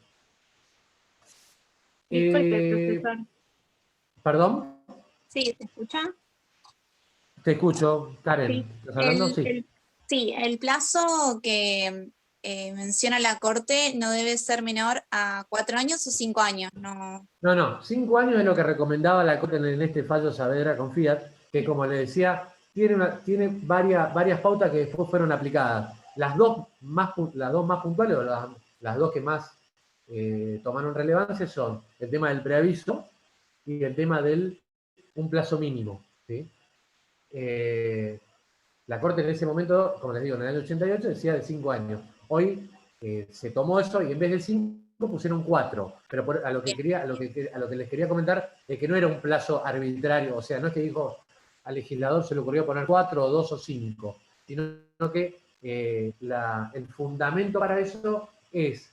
S4: Disculpe, profesor.
S1: ¿Perdón?
S4: Sí, ¿se escucha?
S1: Te escucho, Karen.
S4: Sí.
S1: ¿Estás hablando? Sí.
S4: El plazo que menciona la Corte no debe ser menor a 4 años o 5 años, ¿no?
S1: No, 5 años es lo que recomendaba la Corte en este fallo Saavedra con Fiat, que como le decía, tiene varias pautas que después fueron aplicadas. Las dos más puntuales, o las dos que más tomaron relevancia son el tema del preaviso y el tema del un plazo mínimo. ¿Sí? La Corte en ese momento, como les digo, en el año 88 decía de 5 años. Hoy se tomó eso y en vez de 5 pusieron 4. Pero a lo que les quería comentar es que no era un plazo arbitrario, o sea, no es que dijo al legislador se le ocurrió poner 4 o 2 o 5, sino que el fundamento para eso es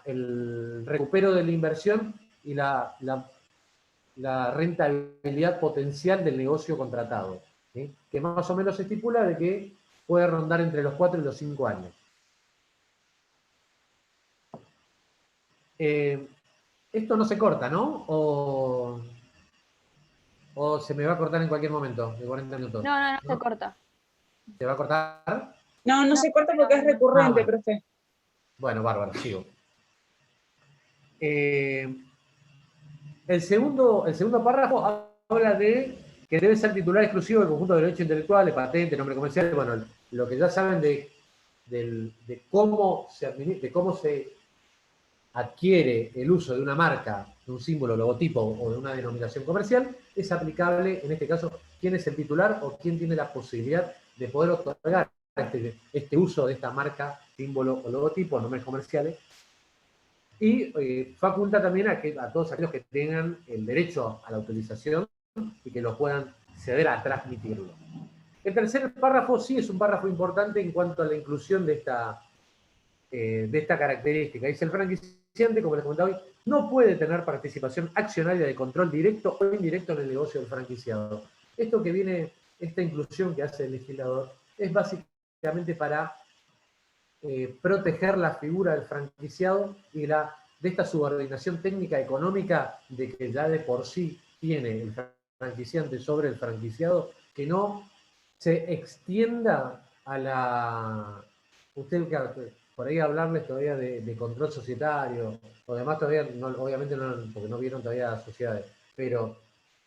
S1: el recupero de la inversión y la rentabilidad potencial del negocio contratado, ¿sí? Que más o menos se estipula de que puede rondar entre los 4 y los 5 años. Esto no se corta, ¿no? ¿O se me va a cortar en cualquier momento, de 40 minutos?
S3: No se corta.
S1: ¿Se va a cortar?
S5: No se corta porque es recurrente,
S1: bueno.
S5: profe.
S1: Bueno, bárbaro, sigo. El segundo párrafo habla de que debe ser titular exclusivo del conjunto de derechos intelectuales, patente, nombre comercial, bueno, lo que ya saben de cómo se adquiere el uso de una marca, de un símbolo, logotipo o de una denominación comercial, es aplicable, en este caso, quién es el titular o quién tiene la posibilidad de poder otorgar este uso de esta marca, símbolo o logotipo, nombres comerciales, y faculta también a todos aquellos que tengan el derecho a la utilización y que lo puedan ceder a transmitirlo. El tercer párrafo sí es un párrafo importante en cuanto a la inclusión de esta característica. Dice: el franquiciante, como les comentaba hoy, no puede tener participación accionaria de control directo o indirecto en el negocio del franquiciado. Esta inclusión que hace el legislador es básicamente para proteger la figura del franquiciado y de esta subordinación técnica económica de que ya de por sí tiene el franquiciante sobre el franquiciado, que no se extienda a la... Usted, por ahí hablarles todavía de control societario, o demás todavía, obviamente no, porque no vieron todavía sociedades, pero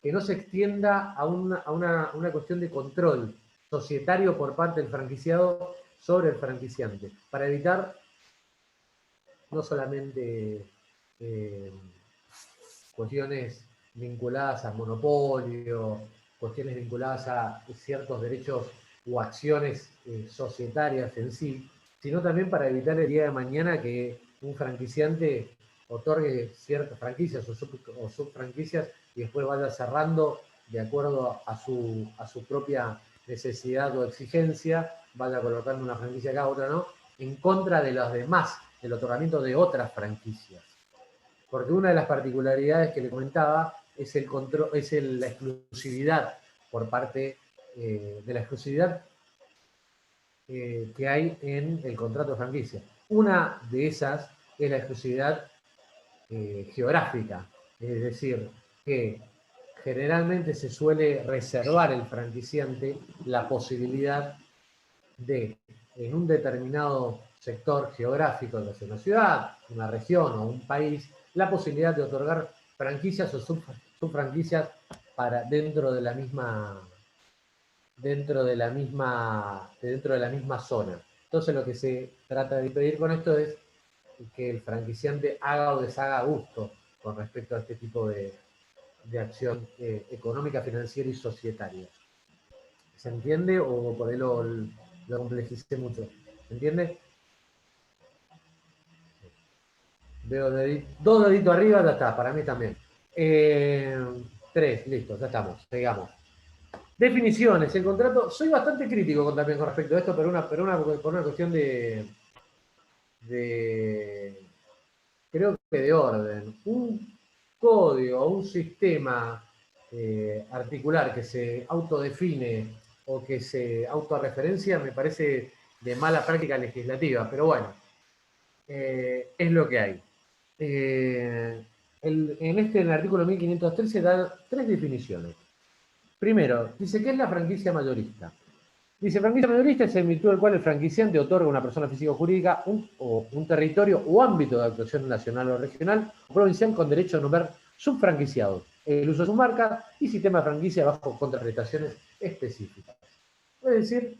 S1: que no se extienda a una cuestión de control societario por parte del franquiciado sobre el franquiciante, para evitar no solamente cuestiones vinculadas al monopolio, cuestiones vinculadas a ciertos derechos o acciones societarias en sí, sino también para evitar el día de mañana que un franquiciante otorgue ciertas franquicias o subfranquicias y después vaya cerrando de acuerdo a su propia necesidad o exigencia, vaya colocando una franquicia acá, otra no, en contra de los demás, del otorgamiento de otras franquicias. Porque una de las particularidades que le comentaba es la exclusividad por parte de la exclusividad que hay en el contrato de franquicia. Una de esas es la exclusividad geográfica, es decir, que generalmente se suele reservar el franquiciante la posibilidad de, en un determinado sector geográfico, de una ciudad, una región o un país, la posibilidad de otorgar franquicias o subfranquicias dentro de la misma zona. Entonces lo que se trata de impedir con esto es que el franquiciante haga o deshaga a gusto con respecto a este tipo de acción económica, financiera y societaria. ¿Se entiende o por ahí lo complejicé mucho? ¿Se entiende? Veo dos deditos arriba, ya está, para mí también. 3, listo, ya estamos, sigamos. Definiciones, el contrato. Soy bastante crítico también con respecto a esto, por una cuestión creo que de orden. Un código o un sistema articular que se autodefine o que se autorreferencia me parece de mala práctica legislativa, pero bueno, es lo que hay. En el artículo 1513 da 3 definiciones. Primero, dice ¿qué es la franquicia mayorista? Dice: franquicia mayorista es en virtud del cual el franquiciante otorga a una persona física o jurídica un territorio o ámbito de actuación nacional o regional o provincial con derecho a nombrar subfranquiciados, el uso de su marca y sistema de franquicia bajo contraprestaciones específicas. Es decir,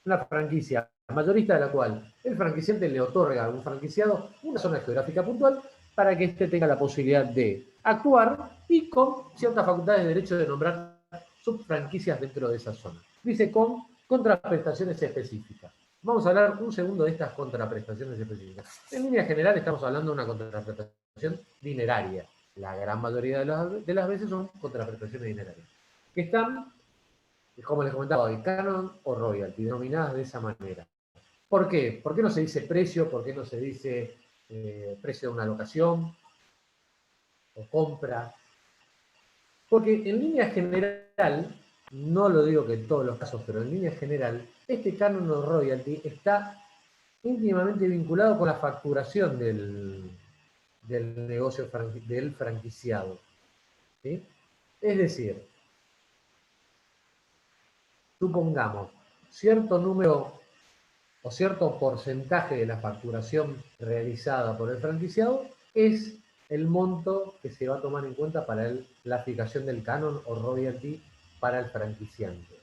S1: una franquicia mayorista de la cual el franquiciante le otorga a un franquiciado una zona geográfica puntual para que éste tenga la posibilidad de actuar y con ciertas facultades de derecho de nombrar subfranquicias dentro de esa zona. Dice con contraprestaciones específicas. Vamos a hablar un segundo de estas contraprestaciones específicas. En línea general estamos hablando de una contraprestación dineraria. La gran mayoría de las veces son contraprestaciones dinerarias. Que están, como les comentaba hoy, canon o royalty, denominadas de esa manera. ¿Por qué? ¿Por qué no se dice precio? ¿Por qué no se dice precio de una locación o compra? Porque en línea general, no lo digo que en todos los casos, pero en línea general, este canon o royalty está íntimamente vinculado con la facturación del negocio del franquiciado. ¿Sí? Es decir, supongamos, cierto número o cierto porcentaje de la facturación realizada por el franquiciado es el monto que se va a tomar en cuenta para la fijación del canon o royalty para el franquiciante.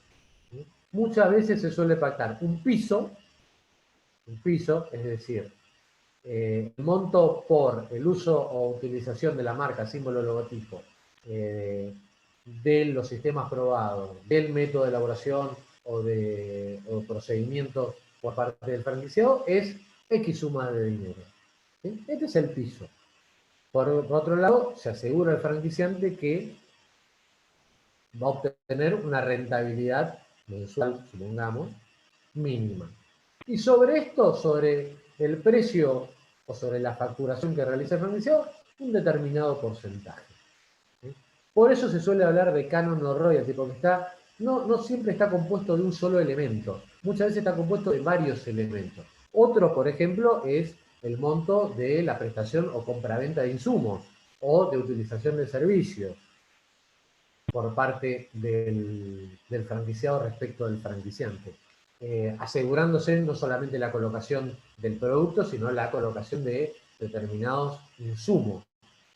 S1: ¿Sí? Muchas veces se suele pactar un piso, es decir, el monto por el uso o utilización de la marca, símbolo, logotipo, de los sistemas probados, del método de elaboración o procedimientos por parte del franquiciado, es X suma de dinero. ¿Sí? Este es el piso. Por otro lado, se asegura el franquiciante que va a obtener una rentabilidad mensual, supongamos, mínima. Y sobre esto, sobre el precio o sobre la facturación que realiza el franquiciado, un determinado porcentaje. ¿Sí? Por eso se suele hablar de canon o royalty, porque no siempre está compuesto de un solo elemento. Muchas veces está compuesto de varios elementos. Otro, por ejemplo, es el monto de la prestación o compraventa de insumos o de utilización de servicios por parte del franquiciado respecto del franquiciante. Asegurándose no solamente la colocación del producto, sino la colocación de determinados insumos.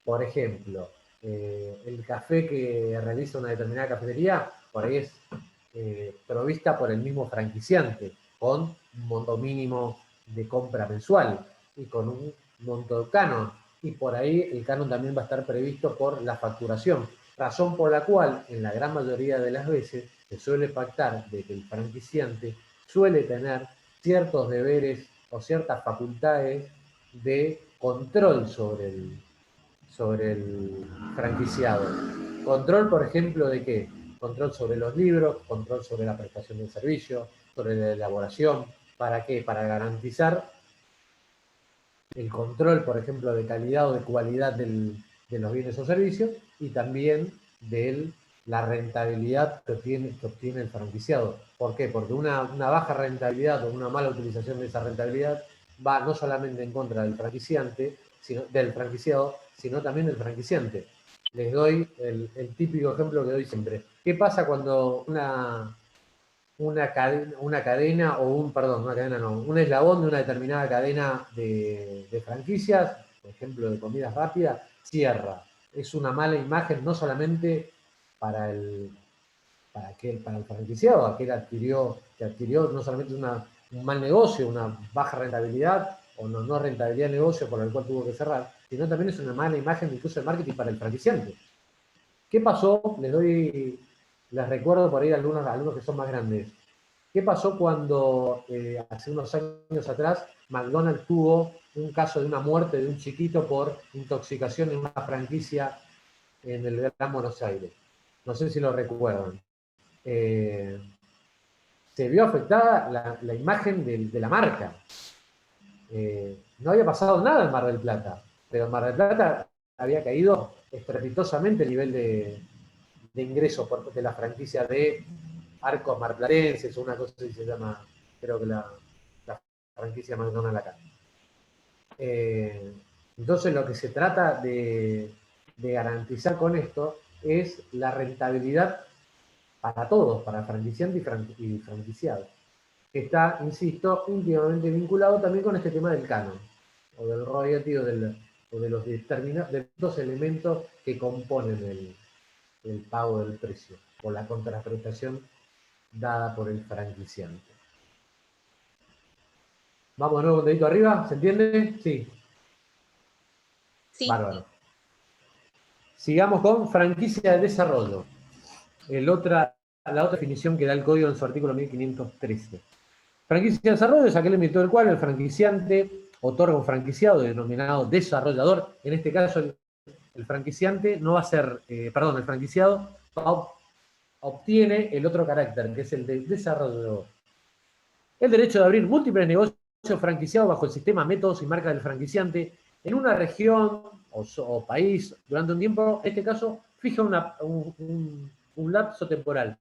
S1: Por ejemplo, el café que realiza una determinada cafetería, por ahí es provista por el mismo franquiciante, con un monto mínimo de compra mensual y con un monto de canon. Y por ahí el canon también va a estar previsto por la facturación, razón por la cual en la gran mayoría de las veces se suele pactar de que el franquiciante suele tener ciertos deberes o ciertas facultades de control sobre el franquiciado. Control, por ejemplo, ¿de qué? Control sobre los libros, control sobre la prestación del servicio, sobre la elaboración. ¿Para qué? Para garantizar el control, por ejemplo, de calidad o de cualidad de los bienes o servicios y también de la rentabilidad que obtiene el franquiciado. ¿Por qué? Porque una baja rentabilidad o una mala utilización de esa rentabilidad va no solamente en contra del franquiciado, sino también del franquiciante. Les doy el típico ejemplo que doy siempre. ¿Qué pasa cuando una cadena o un eslabón de una determinada cadena de franquicias, por ejemplo de comidas rápidas, cierra? Es una mala imagen no solamente para el franquiciado, aquel que adquirió no solamente un mal negocio, una baja rentabilidad o no rentabilidad de negocio por el cual tuvo que cerrar, sino también es una mala imagen incluso de marketing para el franquiciante. ¿Qué pasó? Les recuerdo por ahí algunos que son más grandes. ¿Qué pasó cuando hace unos años atrás McDonald's tuvo un caso de una muerte de un chiquito por intoxicación en una franquicia en el Gran Buenos Aires? No sé si lo recuerdan. Se vio afectada la imagen de la marca. No había pasado nada en Mar del Plata, pero en Mar del Plata había caído estrepitosamente el nivel de ingreso de la franquicia de Arcos Marplatenses, o una cosa así se llama, creo que la franquicia McDonald's acá. Entonces lo que se trata de garantizar con esto es la rentabilidad para todos, para franquiciante y franquiciado, que está, insisto, íntimamente vinculado también con este tema del canon, o del royalty, o de los determinados elementos que componen el pago del precio, o la contraprestación dada por el franquiciante. Vamos de nuevo un dedito arriba, ¿se entiende? Sí.
S4: Sí.
S1: Bárbaro. Sigamos con franquicia de desarrollo. La otra definición que da el código en su artículo 1513. Franquicia de desarrollo es aquel en virtud del cual el franquiciante otorga un franquiciado denominado desarrollador. En este caso, el franquiciante no va a ser, el franquiciado obtiene el otro carácter, que es el de desarrollador. El derecho de abrir múltiples negocios franquiciados bajo el sistema, métodos y marcas del franquiciante en una región o país durante un tiempo, en este caso, fija un lapso temporal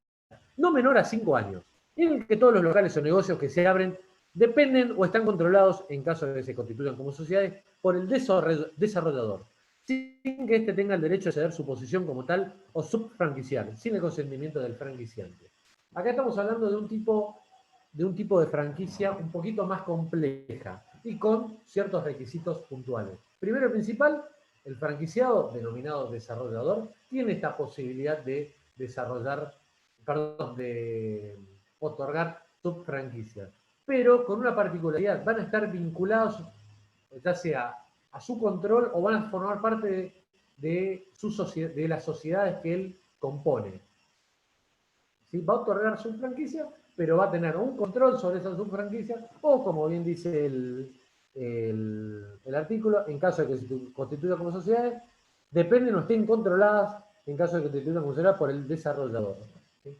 S1: no menor a 5 años, en el que todos los locales o negocios que se abren dependen o están controlados, en caso de que se constituyan como sociedades, por el desarrollador, sin que éste tenga el derecho de ceder su posición como tal o subfranquiciar, sin el consentimiento del franquiciante. Acá estamos hablando de un tipo de franquicia un poquito más compleja y con ciertos requisitos puntuales. Primero y principal, el franquiciado, denominado desarrollador, tiene esta posibilidad de de otorgar subfranquicias, pero con una particularidad: van a estar vinculados ya sea a su control o van a formar parte de las sociedades que él compone. ¿Sí? Va a otorgar subfranquicias, pero va a tener un control sobre esas subfranquicias, o como bien dice el artículo, en caso de que se constituyan como sociedades, dependen o estén controladas, en caso de que se constituyan como sociedades, por el desarrollador. ¿Sí?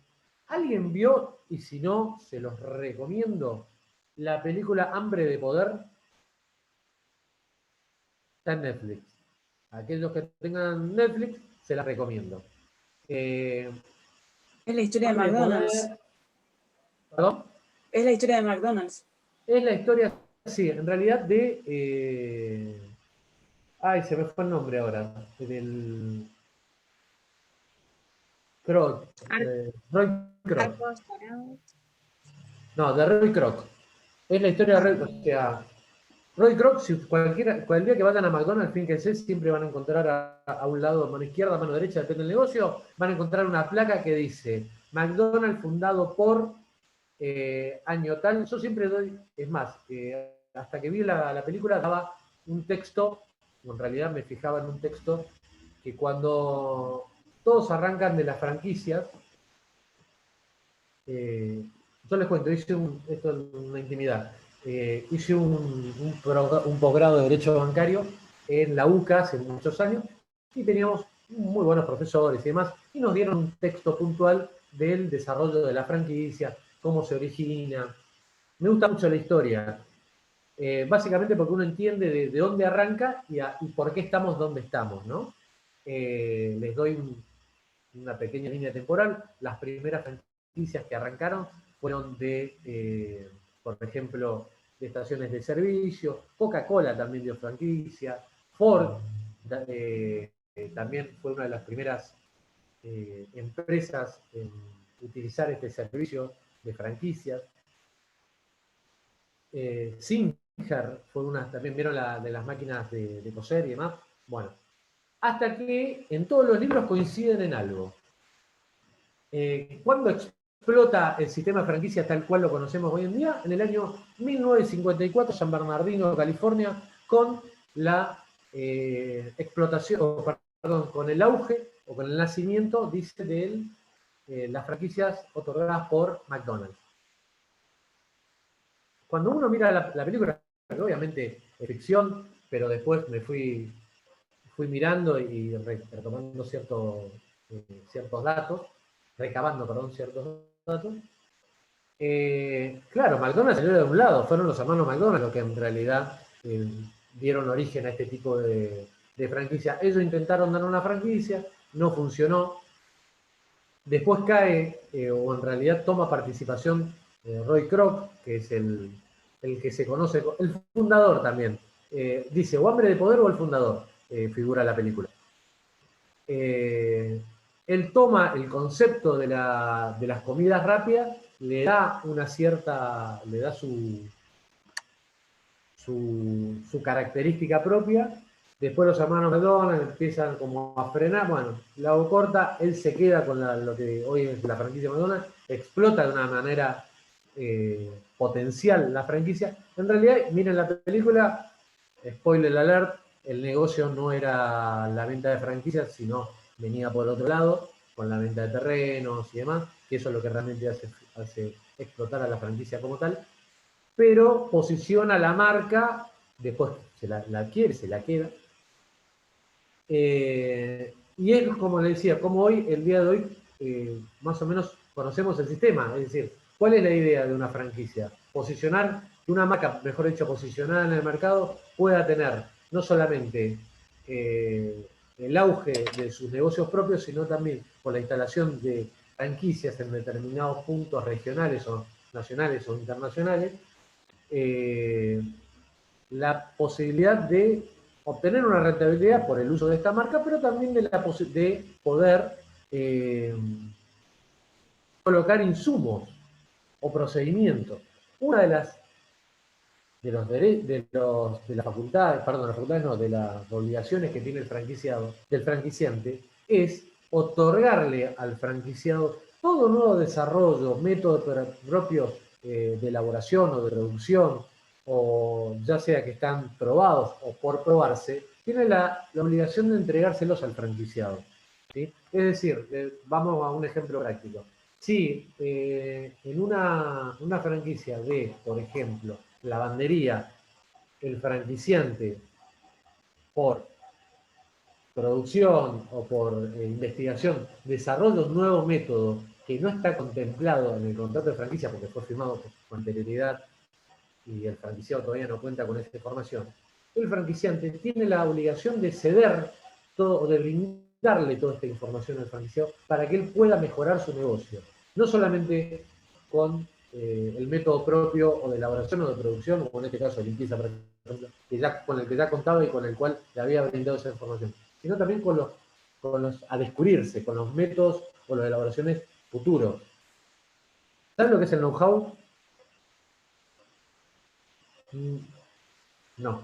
S1: ¿Alguien vio, y si no, se los recomiendo, la película Hambre de Poder? Está en Netflix. Aquellos que tengan Netflix, se las recomiendo.
S5: Es la historia de
S1: Hambre de
S5: McDonald's.
S1: Poder. ¿Perdón?
S5: Es la historia de McDonald's.
S1: Es la historia, sí, en realidad de... ay, se me fue el nombre ahora. Del... Kroc. Roy Kroc. No, de Roy Kroc. Es la historia de Roy, o sea, Roy Kroc, si cualquier día que vayan a McDonald's, fíjense, siempre van a encontrar a un lado, mano izquierda, mano derecha, depende del negocio, van a encontrar una placa que dice McDonald's fundado por año tal. Yo siempre doy, es más, hasta que vi la película daba un texto, o en realidad me fijaba en un texto, que cuando todos arrancan de las franquicias, yo les cuento, esto es una intimidad, hice un posgrado de Derecho Bancario en la UCA hace muchos años, y teníamos muy buenos profesores y demás, y nos dieron un texto puntual del desarrollo de la franquicia, cómo se origina. Me gusta mucho la historia, básicamente porque uno entiende de dónde arranca y por qué estamos donde estamos, ¿no? Les doy una pequeña línea temporal. Las primeras franquicias que arrancaron fueron por ejemplo, de estaciones de servicio. Coca-Cola también dio franquicia. Ford también fue una de las primeras empresas en utilizar este servicio de franquicias. Singer fue una, también vieron de las máquinas de coser y demás. Bueno, hasta que en todos los libros coinciden en algo. ¿Cuándo explota el sistema de franquicias tal cual lo conocemos hoy en día? En el año 1954, San Bernardino, California, con la explotación, perdón, con el auge o con el nacimiento, dice de él, las franquicias otorgadas por McDonald's. Cuando uno mira la película, que obviamente es ficción, pero después me fui mirando y retomando ciertos datos, recabando, perdón, ciertos datos. Claro, McDonald's salió de un lado, fueron los hermanos McDonald's los que en realidad dieron origen a este tipo de franquicia. Ellos intentaron dar una franquicia, no funcionó. Después cae, o en realidad toma participación, Roy Kroc, que es el que se conoce, el fundador también. Dice, o Hambre de Poder o el fundador, figura la película. Él toma el concepto de las comidas rápidas, le da su característica propia, Después los hermanos McDonald's empiezan como a frenar. Bueno, la hago corta, él se queda con lo que hoy es la franquicia McDonald's, explota de una manera potencial la franquicia. En realidad, miren la película, spoiler alert, el negocio no era la venta de franquicias, sino venía por otro lado, con la venta de terrenos y demás, que eso es lo que realmente hace explotar a la franquicia como tal, pero posiciona la marca, después se la adquiere, se la queda. Y es como le decía, como hoy, el día de hoy, más o menos conocemos el sistema, es decir, ¿cuál es la idea de una franquicia? Posicionar, que una marca, mejor dicho, posicionada en el mercado, pueda tener no solamente el auge de sus negocios propios, sino también con la instalación de franquicias en determinados puntos regionales o nacionales o internacionales, la posibilidad de obtener una rentabilidad por el uso de esta marca, pero también de poder colocar insumos o procedimientos. Una de las de las obligaciones que tiene el franquiciado, del franquiciante, es otorgarle al franquiciado todo nuevo desarrollo, métodos propios de elaboración o de producción, o ya sea que están probados o por probarse, tiene la obligación de entregárselos al franquiciado. ¿Sí? Es decir, vamos a un ejemplo práctico. Si en una franquicia de, por ejemplo, lavandería, el franquiciante por producción o por investigación desarrolla un nuevo método que no está contemplado en el contrato de franquicia porque fue firmado con anterioridad y el franquiciado todavía no cuenta con esa información, el franquiciante tiene la obligación de ceder todo o de brindarle toda esta información al franquiciado para que él pueda mejorar su negocio. No solamente con el método propio o de elaboración o de producción, o en este caso de limpieza, por ejemplo, con el que ya contaba y con el cual le había brindado esa información, sino también con los a descubrirse, con los métodos o las elaboraciones futuros. ¿Saben lo que es el know-how? No.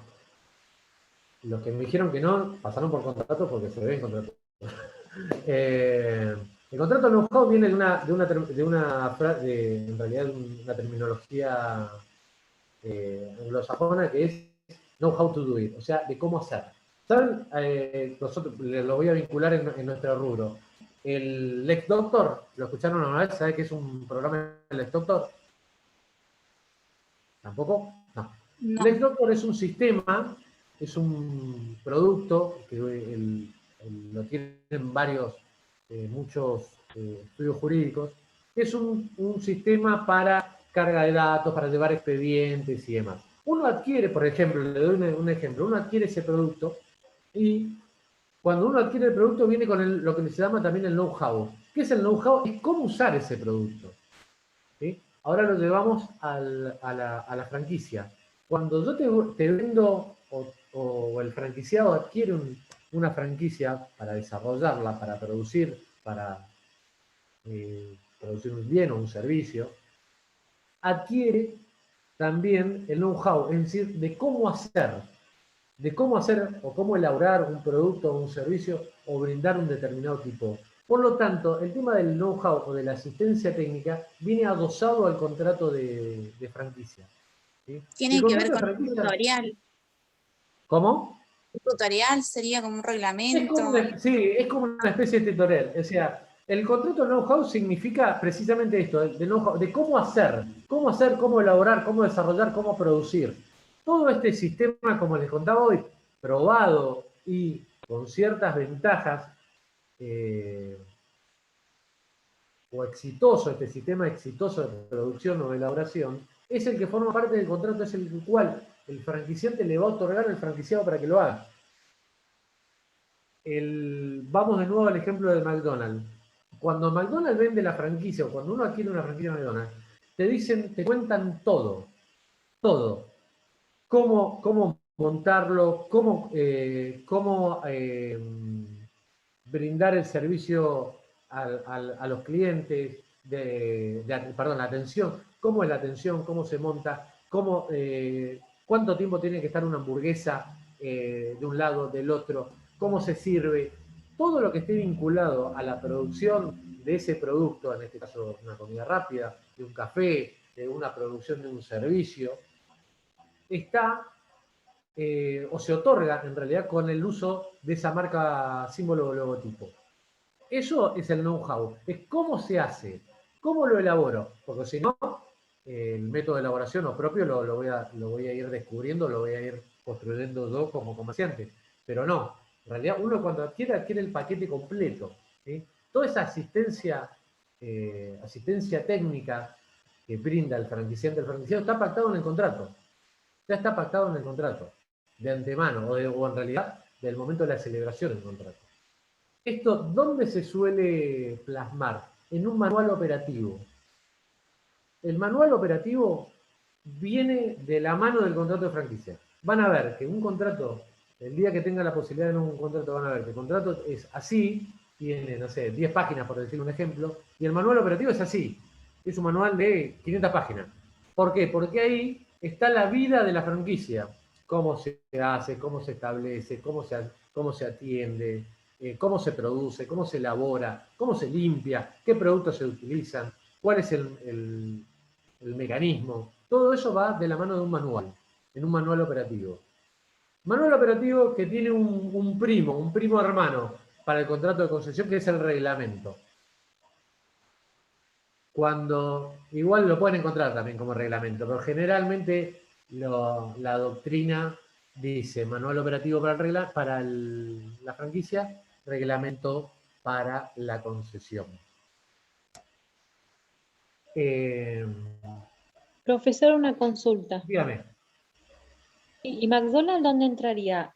S1: Los que me dijeron que no, pasaron por contrato porque se ven contratos. El contrato know-how viene en realidad de una terminología anglosajona que es know how to do it, o sea, de cómo hacer. ¿Saben? Nosotros lo voy a vincular en nuestro rubro. El Lex Doctor, ¿lo escucharon una vez? ¿Sabe qué es un programa de Lex Doctor? ¿Tampoco? No.
S4: No.
S1: Lex Doctor es un sistema, es un producto que lo tienen muchos estudios jurídicos. Es un sistema para carga de datos, para llevar expedientes y demás. Uno adquiere, por ejemplo, le doy un ejemplo, uno adquiere ese producto y cuando uno adquiere el producto viene con lo que se llama también el know-how. ¿Qué es el know-how? Es cómo usar ese producto. ¿Sí? Ahora lo llevamos a la franquicia. Cuando yo te vendo o el franquiciado adquiere una franquicia para desarrollarla, para producir un bien o un servicio, adquiere también el know-how, es decir, de cómo hacer o cómo elaborar un producto o un servicio o brindar un determinado tipo. Por lo tanto, el tema del know-how o de la asistencia técnica viene adosado al contrato de franquicia. ¿Sí?
S4: Tiene que ver con un tutorial.
S1: ¿Cómo?
S4: Un tutorial sería como un reglamento.
S1: Es como una especie de tutorial. O sea, el contrato de know-how significa precisamente esto, de cómo hacer, cómo elaborar, cómo desarrollar, cómo producir. Todo este sistema, como les contaba hoy, probado y con ciertas ventajas, o exitoso, este sistema exitoso de producción o de elaboración, es el que forma parte del contrato, es el cual el franquiciante le va a otorgar al franquiciado para que lo haga. Vamos de nuevo al ejemplo de McDonald's. Cuando McDonald's vende la franquicia, o cuando uno adquiere una franquicia de McDonald's, te cuentan todo. Cómo montarlo, cómo brindar el servicio a los clientes, la atención, cómo es la atención, cómo se monta, cuánto tiempo tiene que estar una hamburguesa de un lado, del otro, cómo se sirve, todo lo que esté vinculado a la producción de ese producto, en este caso una comida rápida, de un café, de una producción de un servicio, está o se otorga en realidad con el uso de esa marca, símbolo o logotipo. Eso es el know-how, es cómo se hace, cómo lo elaboro, porque si no, el método de elaboración o propio lo voy a ir descubriendo, lo voy a ir construyendo yo como comerciante. Pero no, en realidad uno cuando adquiere el paquete completo. ¿Sí? Toda esa asistencia técnica que brinda el franquiciante, está pactado en el contrato. Ya está pactado en el contrato, de antemano, o en realidad del momento de la celebración del contrato. ¿Esto dónde se suele plasmar? En un manual operativo. El manual operativo viene de la mano del contrato de franquicia. Van a ver que un contrato, el día que tengan la posibilidad de un contrato, van a ver que el contrato es así, tiene, no sé, 10 páginas, por decir un ejemplo, y el manual operativo es así. Es un manual de 500 páginas. ¿Por qué? Porque ahí está la vida de la franquicia. Cómo se hace, cómo se establece, cómo se atiende, cómo se produce, cómo se elabora, cómo se limpia, qué productos se utilizan, cuál es el mecanismo. Todo eso va de la mano de un manual, en un manual operativo. Manual operativo que tiene un primo hermano para el contrato de concesión, que es el reglamento. Cuando, igual lo pueden encontrar también como reglamento, pero generalmente la doctrina dice manual operativo para la franquicia, reglamento para la concesión.
S2: Profesor, una consulta.
S1: Dígame.
S2: ¿Y McDonald's dónde entraría?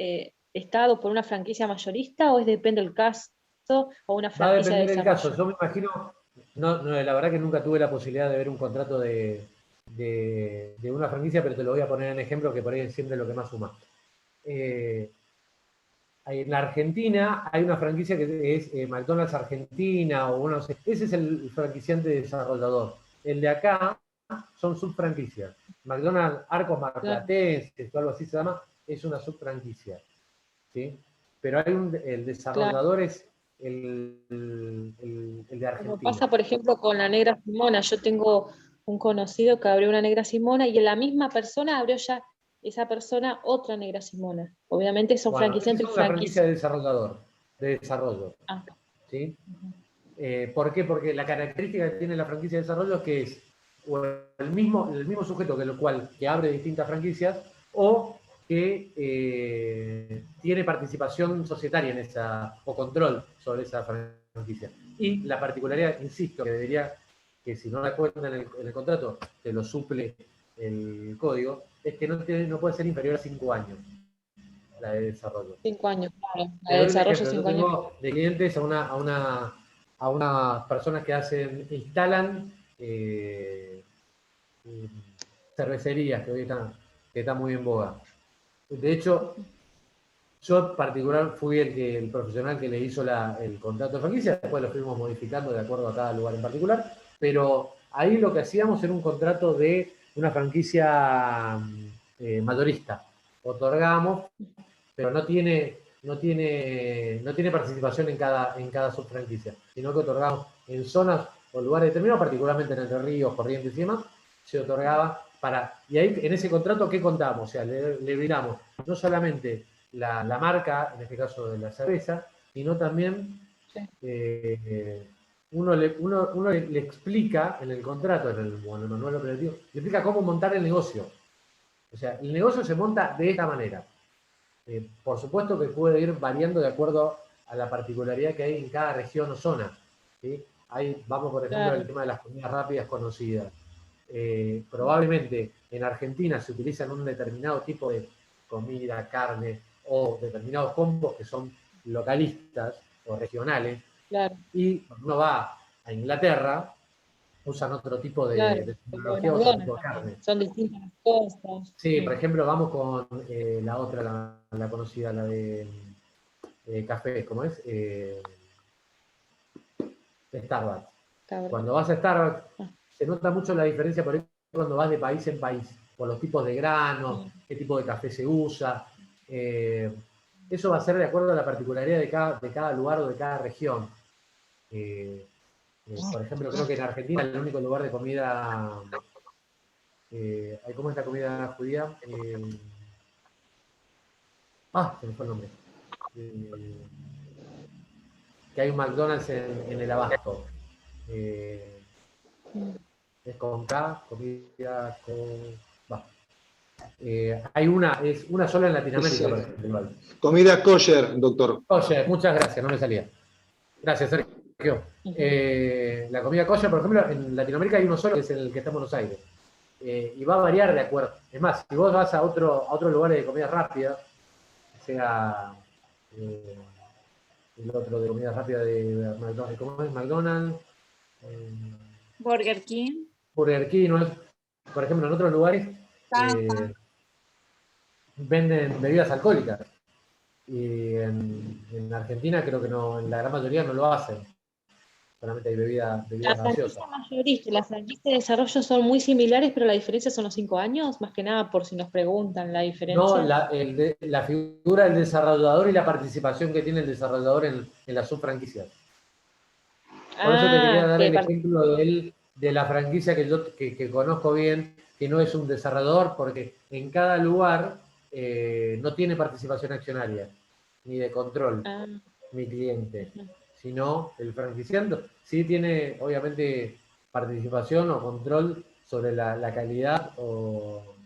S2: ¿Está dado por una franquicia mayorista o depende del caso o una
S1: Va a
S2: franquicia de
S1: depender del
S2: desarrollo?
S1: caso. Yo me imagino, no, la verdad que nunca tuve la posibilidad de ver un contrato de una franquicia, pero te lo voy a poner en ejemplo, que por ahí es siempre lo que más suma. En la Argentina hay una franquicia que es McDonald's Argentina, o bueno, no sé, ese es el franquiciante desarrollador. El de acá son subfranquicias. McDonald's Arcos Marplatense, o algo así se llama, es una subfranquicia. ¿Sí? Pero hay el desarrollador es el de Argentina.
S2: Como pasa, por ejemplo, con la Negra Simona. Yo tengo un conocido que abrió una Negra Simona y en la misma persona abrió ya esa persona otra Negra Simona. Obviamente son
S1: Bueno, esa es
S2: franquiciantes
S1: una franquicia
S2: franquicias.
S1: de desarrollo.
S2: Ah.
S1: ¿Sí? ¿Por qué? Porque la característica que tiene la franquicia de desarrollo es que es el mismo sujeto que abre distintas franquicias o que tiene participación societaria en esa, o control sobre esa franquicia. Y la particularidad, insisto, que si no la cuentan en el contrato, te lo suple el código, es que no puede ser inferior a 5 años la de desarrollo.
S2: 5 años, claro. La
S1: Te
S2: de
S1: doy un
S2: desarrollo
S1: ejemplo.
S2: 5
S1: Yo
S2: años.
S1: tengo de clientes a unas personas que instalan cervecerías que hoy están muy en boga. De hecho, yo en particular fui el profesional que le hizo el contrato de franquicia, después lo fuimos modificando de acuerdo a cada lugar en particular, pero ahí lo que hacíamos era un contrato de una franquicia mayorista. Otorgamos, pero no tiene participación en cada subfranquicia, sino que otorgamos en zonas o lugares determinados, particularmente en Entre Ríos, Corrientes y demás, se otorgaba y ahí en ese contrato, ¿qué contamos? O sea, le brindamos no solamente la marca, en este caso de la cerveza, sino también uno le explica en el contrato, en el manual operativo, le explica cómo montar el negocio. O sea, el negocio se monta de esta manera. Por supuesto que puede ir variando de acuerdo a la particularidad que hay en cada región o zona. ¿Sí? Vamos, por ejemplo, al tema de las comidas rápidas conocidas. Probablemente en Argentina se utilizan un determinado tipo de comida, carne o determinados combos que son localistas o regionales.
S2: Claro.
S1: Y cuando uno va a Inglaterra, usan otro tipo de tecnología, otro tipo de carne.
S2: Son distintas cosas.
S1: Sí, por ejemplo, vamos con la otra, la conocida, la de café, ¿cómo es? Starbucks. Cuando vas a Starbucks, se nota mucho la diferencia por ahí cuando vas de país en país, por los tipos de granos, qué tipo de café se usa. Eso va a ser de acuerdo a la particularidad de cada lugar o de cada región. Por ejemplo, creo que en Argentina el único lugar de comida... ¿cómo es la comida judía? Se me fue el nombre. Que hay un McDonald's en el Abasto. Es con K, comida con... hay es una sola en Latinoamérica, por ejemplo. Igual.
S6: Comida kosher, doctor.
S1: Kosher, muchas gracias, no me salía. Gracias, Sergio. La comida kosher, por ejemplo, en Latinoamérica hay uno solo, que es el que está en Buenos Aires. Y va a variar de acuerdo. Es más, si vos vas a otro lugar de comida rápida, sea el otro de comida rápida de McDonald's, ¿cómo es? McDonald's.
S4: Burger King.
S1: Burger King, ¿no? Por ejemplo, en otros lugares venden bebidas alcohólicas. Y en Argentina creo que no, en la gran mayoría no lo hacen. Solamente hay bebidas gaseosas.
S2: Las franquicias de desarrollo son muy similares, pero la diferencia son los 5 años, más que nada por si nos preguntan la diferencia.
S1: No, la figura del desarrollador y la participación que tiene el desarrollador en las subfranquicias. Por eso te quería dar el ejemplo de la franquicia que yo conozco bien, que no es un desarrollador, porque en cada lugar no tiene participación accionaria, ni de control, mi cliente, sino el franquiciante sí tiene, obviamente, participación o control sobre la calidad o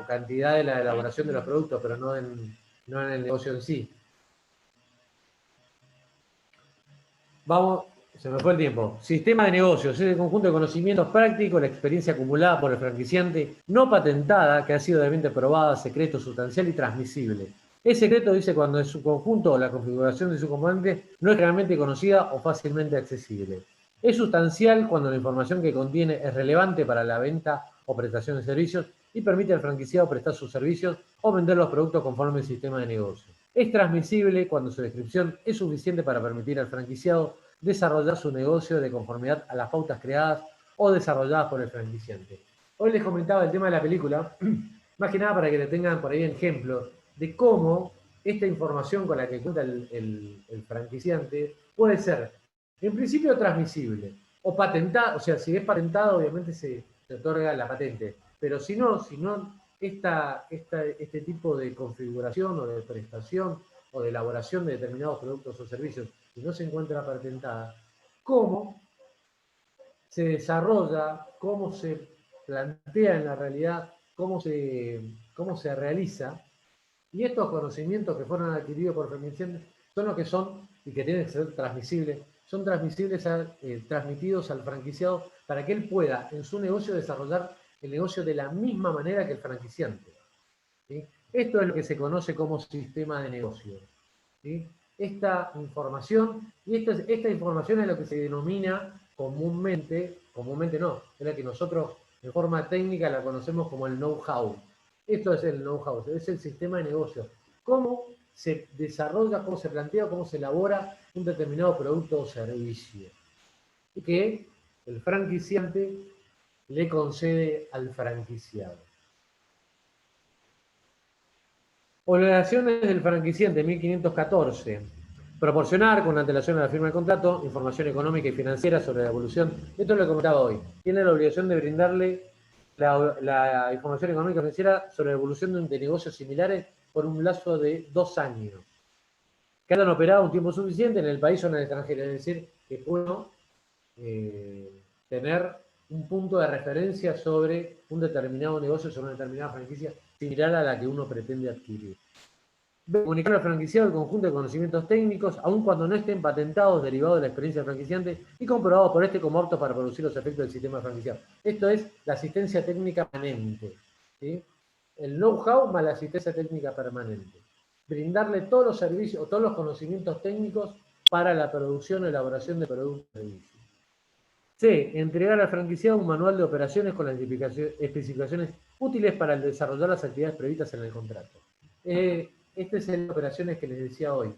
S1: cantidad de la elaboración de los productos, pero no en el negocio en sí. Vamos, se me fue el tiempo. Sistema de negocios es el conjunto de conocimientos prácticos, la experiencia acumulada por el franquiciante, no patentada, que ha sido debidamente probada, secreto, sustancial y transmisible. Es secreto, dice, cuando en su conjunto o la configuración de su componente no es realmente conocida o fácilmente accesible. Es sustancial cuando la información que contiene es relevante para la venta o prestación de servicios y permite al franquiciado prestar sus servicios o vender los productos conforme al sistema de negocio. Es transmisible cuando su descripción es suficiente para permitir al franquiciado desarrollar su negocio de conformidad a las pautas creadas o desarrolladas por el franquiciante. Hoy les comentaba el tema de la película, más que nada para que le tengan por ahí ejemplos de cómo esta información con la que cuenta el franquiciante puede ser, en principio, transmisible o patentada. O sea, si es patentado, obviamente se otorga la patente, pero si no este tipo de configuración o de prestación o de elaboración de determinados productos o servicios y no se encuentra patentada, ¿cómo se desarrolla, cómo se plantea en la realidad, cómo se realiza? Y estos conocimientos que fueron adquiridos por franquiciantes son los que son y que tienen que ser transmisibles, son transmitidos al franquiciado para que él pueda en su negocio desarrollar el negocio de la misma manera que el franquiciante. ¿Sí? Esto es lo que se conoce como sistema de negocio. ¿Sí? Esta información, y esta información es lo que se denomina comúnmente no, es la que nosotros de forma técnica la conocemos como el know-how. Esto es el know-how, es el sistema de negocio. Cómo se desarrolla, cómo se plantea, cómo se elabora un determinado producto o servicio. Y que el franquiciante le concede al franquiciado. Obligaciones del franquiciante, 1514. Proporcionar, con antelación a la firma del contrato, información económica y financiera sobre la evolución. Esto es lo que comentaba hoy. Tiene la obligación de brindarle la información económica y financiera sobre la evolución de negocios similares por un lazo de 2 años. Que hayan operado un tiempo suficiente en el país o en el extranjero. Es decir, que puedan tener un punto de referencia sobre un determinado negocio, sobre una determinada franquicia similar a la que uno pretende adquirir. Comunicar al franquiciado el conjunto de conocimientos técnicos, aun cuando no estén patentados, derivados de la experiencia del franquiciante y comprobados por este como aptos para producir los efectos del sistema franquiciado. Esto es la asistencia técnica permanente. ¿Sí? El know-how más la asistencia técnica permanente. Brindarle todos los servicios o todos los conocimientos técnicos para la producción o elaboración de productos y servicios. C. Entregar al franquiciado un manual de operaciones con las especificaciones útiles para el desarrollar las actividades previstas en el contrato. Este es el de operaciones que les decía hoy.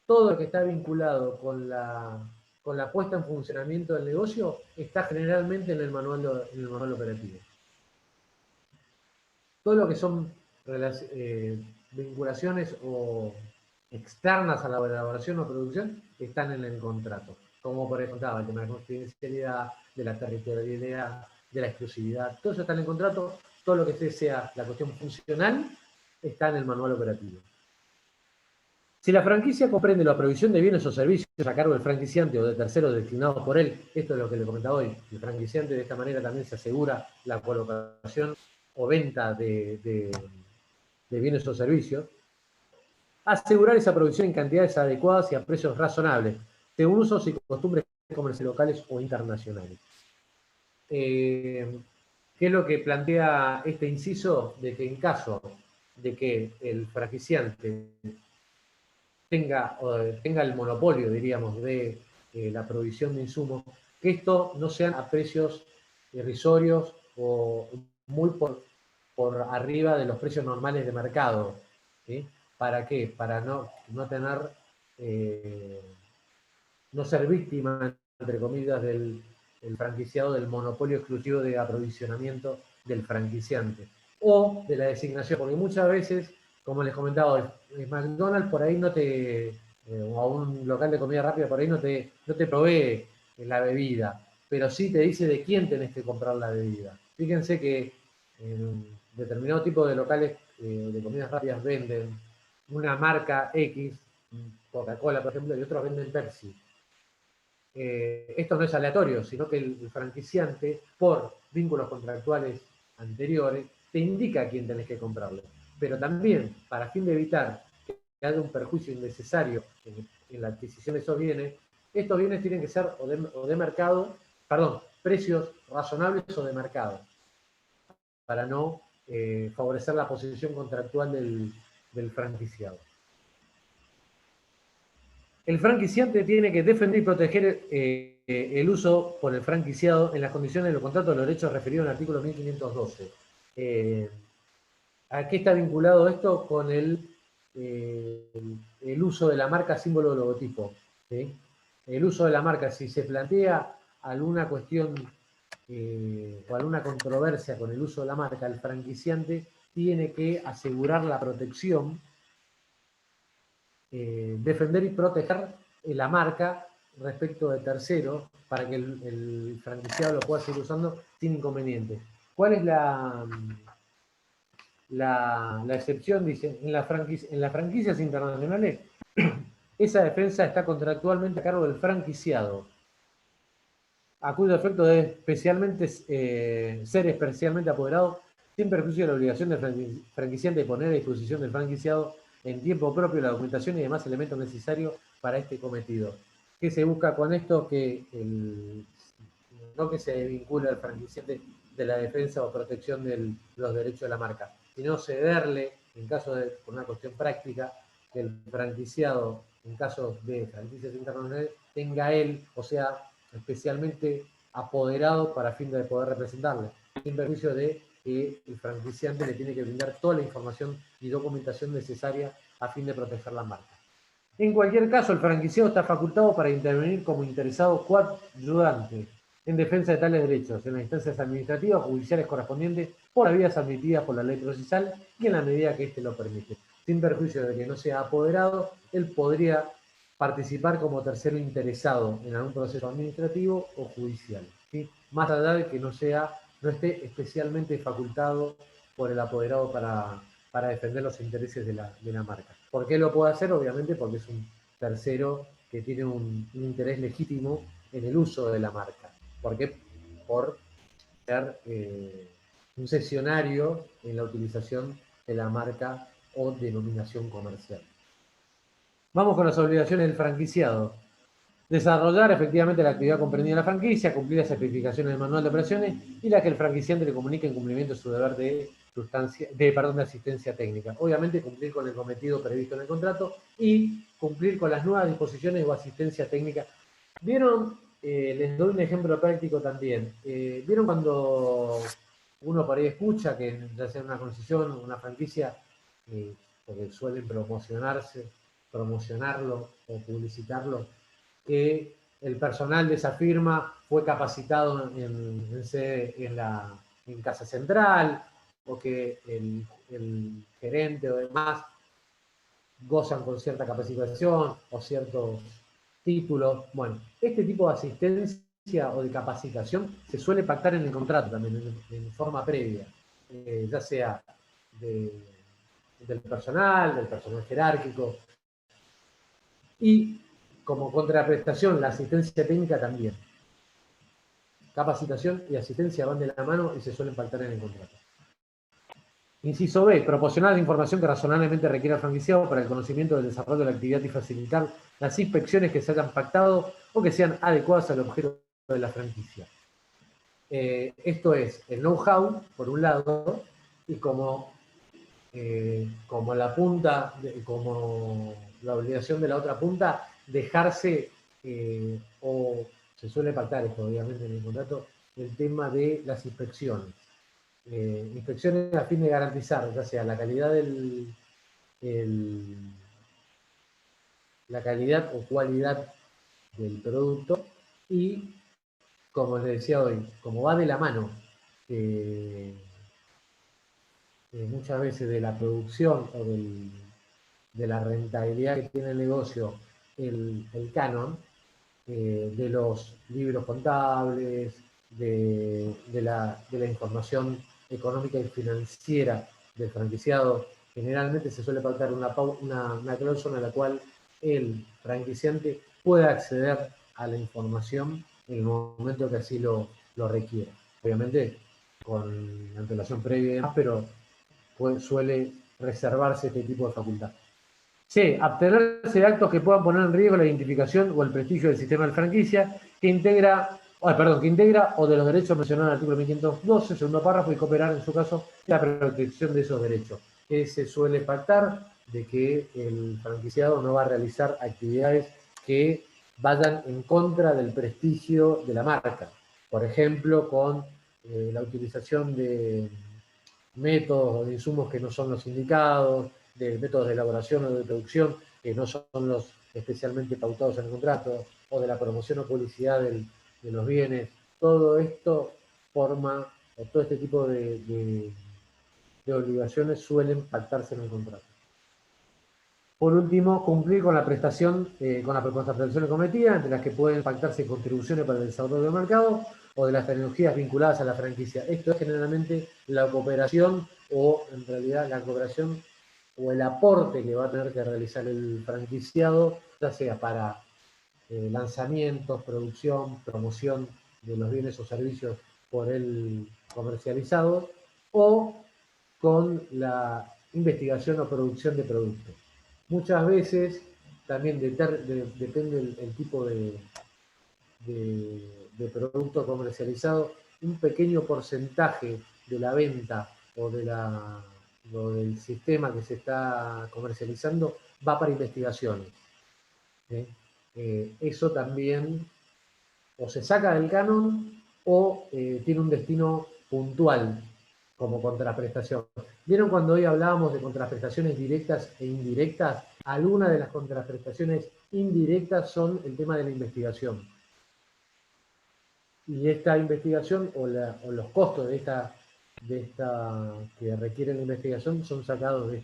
S1: Todo lo que está vinculado con la puesta en funcionamiento del negocio está generalmente en el manual operativo. Todo lo que son vinculaciones o externas a la elaboración o producción están en el contrato. Como por ejemplo el tema de la confidencialidad, de la territorialidad, de la exclusividad. Todo eso está en el contrato. Todo lo que sea la cuestión funcional está en el manual operativo. Si la franquicia comprende la provisión de bienes o servicios a cargo del franquiciante o de terceros destinados por él, esto es lo que le comentaba hoy, el franquiciante de esta manera también se asegura la colocación o venta de bienes o servicios, asegurar esa provisión en cantidades adecuadas y a precios razonables, según usos y costumbres comerciales locales o internacionales. ¿Qué es lo que plantea este inciso? De que en caso de que el franquiciante tenga el monopolio, diríamos, de la provisión de insumos, que esto no sean a precios irrisorios o muy por arriba de los precios normales de mercado. ¿Sí? ¿Para qué? Para no tener, no ser víctima, entre comillas, del franquiciado, del monopolio exclusivo de aprovisionamiento del franquiciante. O de la designación, porque muchas veces, como les comentaba, McDonald's por ahí no te, o un local de comida rápida por ahí no te provee la bebida, pero sí te dice de quién tenés que comprar la bebida. Fíjense que en determinado tipo de locales de comidas rápidas venden una marca X, Coca-Cola por ejemplo, y otros venden Pepsi. Esto no es aleatorio, sino que el franquiciante, por vínculos contractuales anteriores, te indica a quién tenés que comprarle. Pero también, para fin de evitar que haya un perjuicio innecesario en la adquisición de esos bienes, estos bienes tienen que ser o de mercado, perdón, precios razonables o de mercado, para no favorecer la posición contractual del franquiciado. El franquiciante tiene que defender y proteger el uso por el franquiciado en las condiciones de los contratos de los derechos referidos en el artículo 1512. ¿A qué está vinculado esto? Con el uso de la marca, símbolo o logotipo. ¿Sí? El uso de la marca, si se plantea alguna cuestión o alguna controversia con el uso de la marca, el franquiciante tiene que asegurar la protección, defender y proteger la marca respecto de terceros para que el franquiciado lo pueda seguir usando sin inconveniente. ¿Cuál es la excepción? Dice, en las franquicias internacionales, esa defensa está contractualmente a cargo del franquiciado, a cuyo efecto debe ser especialmente apoderado, sin perjuicio de la obligación del franquiciante de poner a disposición del franquiciado en tiempo propio la documentación y demás elementos necesarios para este cometido. ¿Qué se busca con esto? Que no que se vincule al franquiciante de la defensa o protección de los derechos de la marca, sino cederle, en caso de, por una cuestión práctica, que el franquiciado, en caso de franquicias internacionales, tenga él, o sea, especialmente apoderado para fin de poder representarle, sin perjuicio de que el franquiciante le tiene que brindar toda la información y documentación necesaria a fin de proteger la marca. En cualquier caso, el franquiciado está facultado para intervenir como interesado coadyuvante en defensa de tales derechos en las instancias administrativas o judiciales correspondientes por las vías admitidas por la ley procesal y en la medida que éste lo permite. Sin perjuicio de que no sea apoderado, él podría participar como tercero interesado en algún proceso administrativo o judicial, ¿sí? Más allá de que no esté especialmente facultado por el apoderado para defender los intereses de la marca. ¿Por qué lo puede hacer? Obviamente porque es un tercero que tiene un interés legítimo en el uso de la marca. ¿Por qué? Por ser un cesionario en la utilización de la marca o denominación comercial. Vamos con las obligaciones del franquiciado. Desarrollar efectivamente la actividad comprendida en la franquicia, cumplir las especificaciones del manual de operaciones y la que el franquiciante le comunique en cumplimiento de su deber de asistencia técnica. Obviamente cumplir con el cometido previsto en el contrato y cumplir con las nuevas disposiciones o asistencia técnica. ¿Vieron? Les doy un ejemplo práctico también. ¿Vieron cuando uno por ahí escucha que ya sea una concesión o una franquicia, porque suelen promocionarlo o publicitarlo, que el personal de esa firma fue capacitado en Casa Central, o que el gerente o demás gozan con cierta capacitación o ciertos títulos. Bueno, este tipo de asistencia o de capacitación se suele pactar en el contrato también, en forma previa, ya sea del personal jerárquico, y como contraprestación la asistencia técnica también. Capacitación y asistencia van de la mano y se suelen pactar en el contrato. Inciso B, proporcionar la información que razonablemente requiera el franquiciado para el conocimiento del desarrollo de la actividad y facilitar las inspecciones que se hayan pactado o que sean adecuadas al objeto de la franquicia. Esto es el know-how, por un lado, y como la punta, como la obligación de la otra punta, dejarse, o se suele pactar esto obviamente en el contrato, el tema de las inspecciones. Inspecciones a fin de garantizar, ya sea la calidad la calidad o cualidad del producto, y, como les decía hoy, como va de la mano muchas veces de la producción o de la rentabilidad que tiene el negocio, el canon, de los libros contables, de la información económica y financiera del franquiciado. Generalmente se suele pactar una cláusula en la cual el franquiciante pueda acceder a la información en el momento que así lo requiera. Obviamente con antelación previa y demás, pero suele reservarse este tipo de facultad. C. Abstenerse de actos que puedan poner en riesgo la identificación o el prestigio del sistema de franquicia que integra o de los derechos mencionados en el artículo 1512, segundo párrafo, y cooperar en su caso en la protección de esos derechos. Se suele pactar de que el franquiciado no va a realizar actividades que vayan en contra del prestigio de la marca. Por ejemplo, con la utilización de métodos o de insumos que no son los indicados, de métodos de elaboración o de producción que no son los especialmente pautados en el contrato, o de la promoción o publicidad de los bienes. Todo esto forma, o todo este tipo de obligaciones suelen pactarse en el contrato. Por último, cumplir con la prestación, con las prestaciones cometidas, entre las que pueden pactarse contribuciones para el desarrollo del mercado o de las tecnologías vinculadas a la franquicia. Esto es generalmente la cooperación, o en realidad la cooperación o el aporte que va a tener que realizar el franquiciado, ya sea para lanzamientos, producción, promoción de los bienes o servicios por él comercializados, o con la investigación o producción de productos. Muchas veces también depende el tipo de producto comercializado, un pequeño porcentaje de la venta o del sistema que se está comercializando va para investigaciones. Eso también o se saca del canon o tiene un destino puntual como contraprestación. ¿Vieron cuando hoy hablábamos de contraprestaciones directas e indirectas? Algunas de las contraprestaciones indirectas son el tema de la investigación. Y esta investigación o los costos de esta que requieren la investigación son sacados de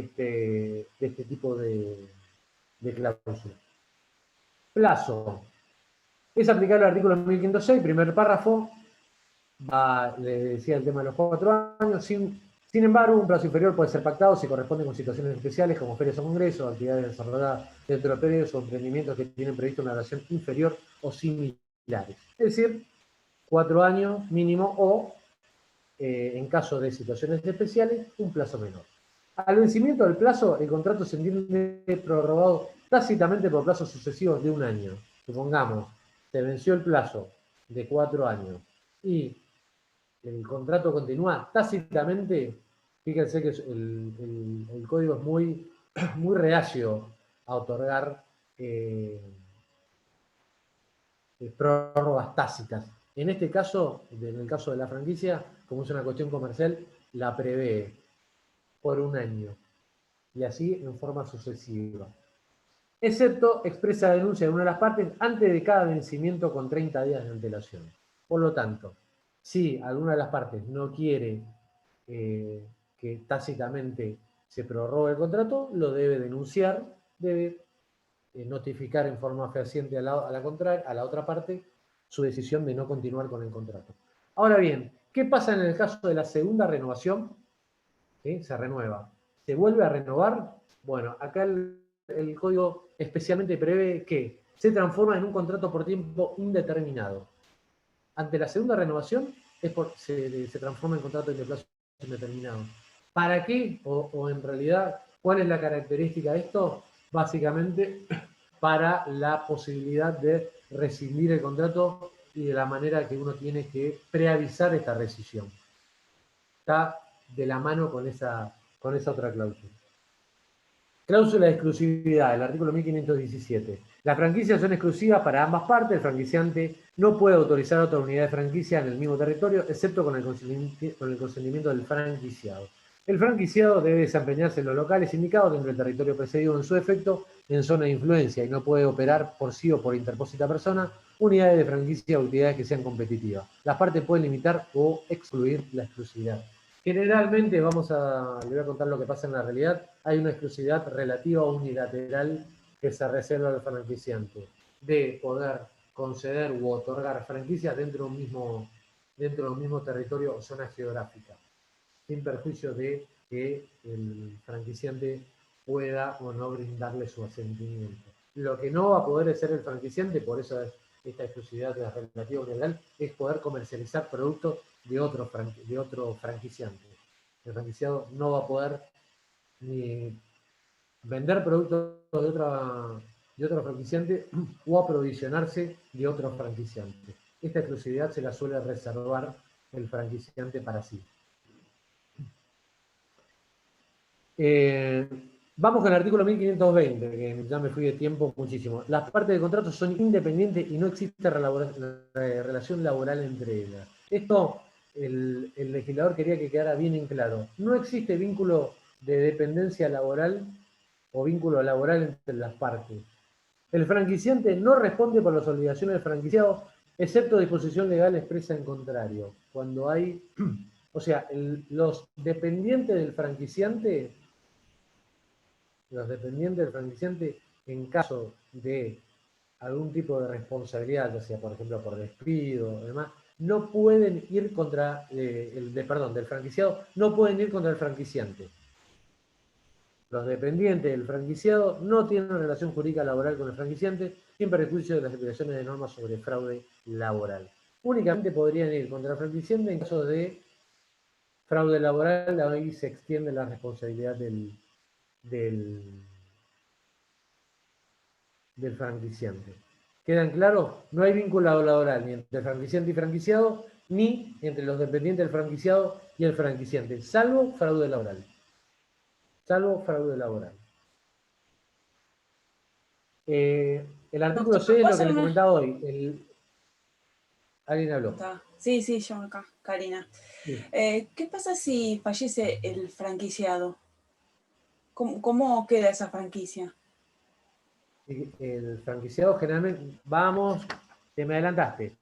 S1: este tipo de cláusula. Plazo. Es aplicable al artículo 1506, primer párrafo. Le decía el tema de los 4 años. Sin embargo, un plazo inferior puede ser pactado si corresponde con situaciones especiales como ferias o congresos, actividades desarrolladas dentro de periodos o emprendimientos que tienen previsto una duración inferior o similares. Es decir, 4 años mínimo o, en caso de situaciones especiales, un plazo menor. Al vencimiento del plazo, el contrato se entiende prorrogado tácitamente por plazos sucesivos de 1 año. Supongamos, se venció el plazo de 4 años y el contrato continúa tácitamente. Fíjense que el código es muy, muy reacio a otorgar prórrogas tácitas. En este caso, en el caso de la franquicia, como es una cuestión comercial, la prevé por 1 año y así en forma sucesiva, excepto expresa denuncia de una de las partes antes de cada vencimiento con 30 días de antelación. Por lo tanto, si alguna de las partes no quiere que tácitamente se prorroga el contrato, lo debe denunciar, debe notificar en forma fehaciente a la otra parte su decisión de no continuar con el contrato. Ahora bien, ¿qué pasa en el caso de la segunda renovación? ¿Sí? Se renueva. ¿Se vuelve a renovar? Bueno, acá el código especialmente prevé que se transforma en un contrato por tiempo indeterminado. Ante la segunda renovación, se transforma en contrato de plazo indeterminado. ¿Para qué? O en realidad, ¿cuál es la característica de esto? Básicamente, para la posibilidad de rescindir el contrato y de la manera que uno tiene que preavisar esta rescisión. Está de la mano con esa otra cláusula. Cláusula de exclusividad, el artículo 1517. Las franquicias son exclusivas para ambas partes. El franquiciante no puede autorizar otra unidad de franquicia en el mismo territorio, excepto con el consentimiento del franquiciado. El franquiciado debe desempeñarse en los locales indicados dentro del territorio precedido en su efecto en zona de influencia y no puede operar por sí o por interpósita persona unidades de franquicia o actividades que sean competitivas. Las partes pueden limitar o excluir la exclusividad. Generalmente, le voy a contar lo que pasa en la realidad, hay una exclusividad relativa o unilateral que se reserva al franquiciante de poder conceder u otorgar franquicias dentro de un mismo territorio o zona geográfica, sin perjuicio de que el franquiciante pueda o no brindarle su asentimiento. Lo que no va a poder hacer el franquiciante, por eso esta exclusividad de la relativa unilateral, es poder comercializar productos de otro franquiciante. El franquiciado no va a poder ni vender productos de otro franquiciante o aprovisionarse de otro franquiciante. Esta exclusividad se la suele reservar el franquiciante para sí. Vamos con el artículo 1520, que ya me fui de tiempo muchísimo. Las partes del contrato son independientes y no existe relación laboral entre ellas. Esto el legislador quería que quedara bien en claro. No existe vínculo de dependencia laboral o vínculo laboral entre las partes. El franquiciante no responde por las obligaciones del franquiciado, excepto disposición legal expresa en contrario. Cuando hay, o sea, los dependientes del franquiciante, en caso de algún tipo de responsabilidad, ya sea por ejemplo por despido o demás, no pueden ir contra del franquiciado, no pueden ir contra el franquiciante. Los dependientes del franquiciado no tienen relación jurídica laboral con el franquiciante, sin perjuicio de las aplicaciones de normas sobre fraude laboral. Únicamente podrían ir contra el franquiciante en caso de fraude laboral, ahí se extiende la responsabilidad del franquiciante. ¿Quedan claros? No hay vínculo laboral ni entre el franquiciante y franquiciado, ni entre los dependientes del franquiciado y el franquiciante, salvo fraude laboral. El artículo 6 es lo que les comentaba hoy. ¿Alguien habló?
S5: Sí, yo acá, Karina.
S1: Sí.
S5: ¿Qué pasa si fallece el franquiciado? ¿Cómo queda esa franquicia?
S1: El franquiciado generalmente... Vamos, te me adelantaste.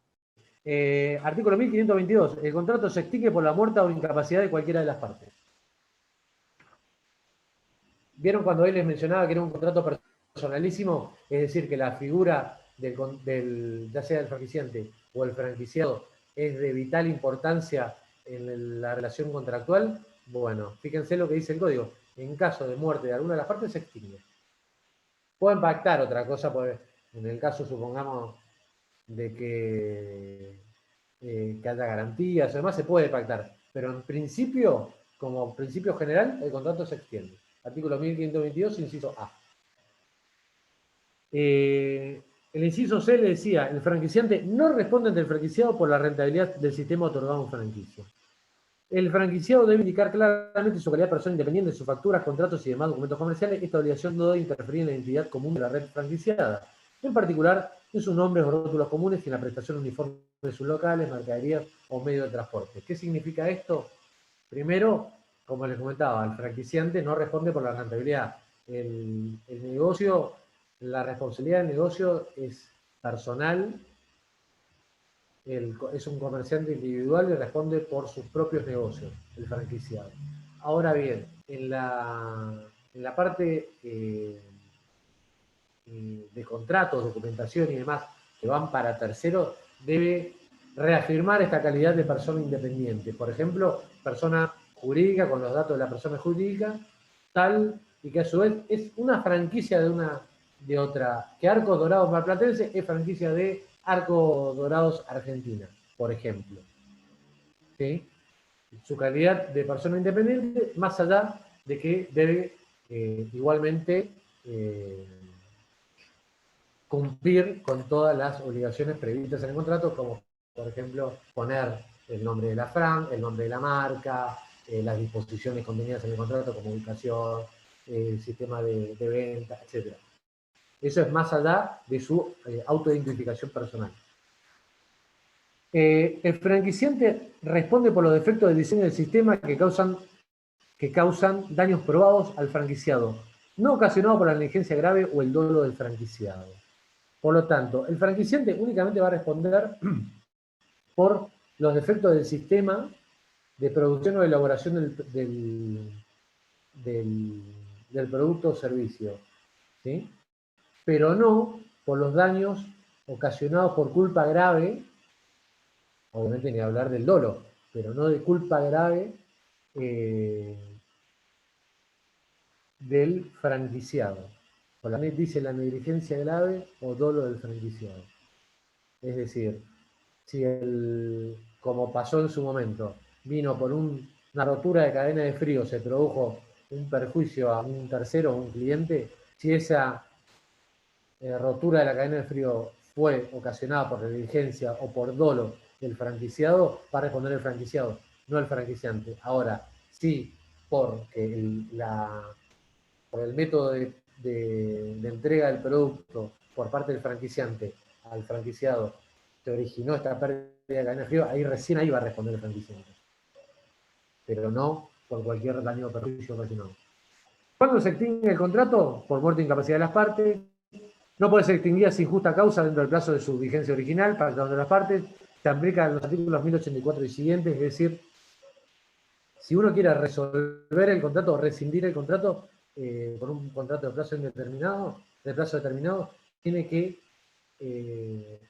S1: Artículo 1522. El contrato se extingue por la muerte o incapacidad de cualquiera de las partes. ¿Vieron cuando él les mencionaba que era un contrato personalísimo? Es decir, que la figura ya sea del franquiciante o el franquiciado es de vital importancia en la relación contractual. Bueno, fíjense lo que dice el código. En caso de muerte de alguna de las partes se extingue. Pueden pactar otra cosa, pues, en el caso, supongamos, de que haya garantías, además se puede pactar, pero en principio, como principio general, el contrato se extiende. Artículo 1522, inciso A. El inciso C le decía, el franquiciante no responde ante el franquiciado por la rentabilidad del sistema otorgado en franquicia. El franquiciado debe indicar claramente su calidad de persona independiente en sus facturas, contratos y demás documentos comerciales. Esta obligación no debe interferir en la identidad común de la red franquiciada, en particular en sus nombres o rótulos comunes y en la prestación uniforme de sus locales, mercaderías o medios de transporte. ¿Qué significa esto? Primero, como les comentaba, el franquiciante no responde por la rentabilidad. El negocio, la responsabilidad del negocio es personal. Es un comerciante individual y responde por sus propios negocios, el franquiciado. Ahora bien, en la parte de contratos, documentación y demás, que van para terceros, debe reafirmar esta calidad de persona independiente. Por ejemplo, persona jurídica con los datos de la persona jurídica, tal y que a su vez es una franquicia de otra, que Arcos Dorados Marplatense es franquicia de Arcos Dorados Argentina, por ejemplo. ¿Sí? Su calidad de persona independiente, más allá de que debe igualmente cumplir con todas las obligaciones previstas en el contrato, como por ejemplo poner el nombre de la FRAN, el nombre de la marca, las disposiciones contenidas en el contrato como ubicación, sistema de venta, etc. Eso es más allá de su autoidentificación personal. El franquiciante responde por los defectos del diseño del sistema que causan daños probados al franquiciado, no ocasionados por la negligencia grave o el dolo del franquiciado. Por lo tanto, el franquiciante únicamente va a responder por los defectos del sistema de producción o elaboración del producto o servicio, ¿sí? Pero no por los daños ocasionados por culpa grave, obviamente ni hablar del dolo, pero no de culpa grave del franquiciado. Por la ley dice la negligencia grave o dolo del franquiciado. Es decir, si como pasó en su momento, vino por una rotura de cadena de frío, se produjo un perjuicio a un tercero o un cliente, si esa rotura de la cadena de frío fue ocasionada por negligencia o por dolo del franquiciado, va a responder el franquiciado, no el franquiciante. Ahora, si porque por el método de entrega del producto por parte del franquiciante al franquiciado se originó esta pérdida de cadena de frío, recién ahí va a responder el franquiciante. Pero no por cualquier daño o perjuicio ocasionado. ¿Cuándo se extingue el contrato? Por muerte o incapacidad de las partes. No puede ser extinguida sin justa causa dentro del plazo de su vigencia original para cada una de las partes. Se aplican los artículos 1084 y siguientes, es decir, si uno quiere resolver el contrato o rescindir el contrato por un contrato de plazo indeterminado, de plazo determinado, tiene que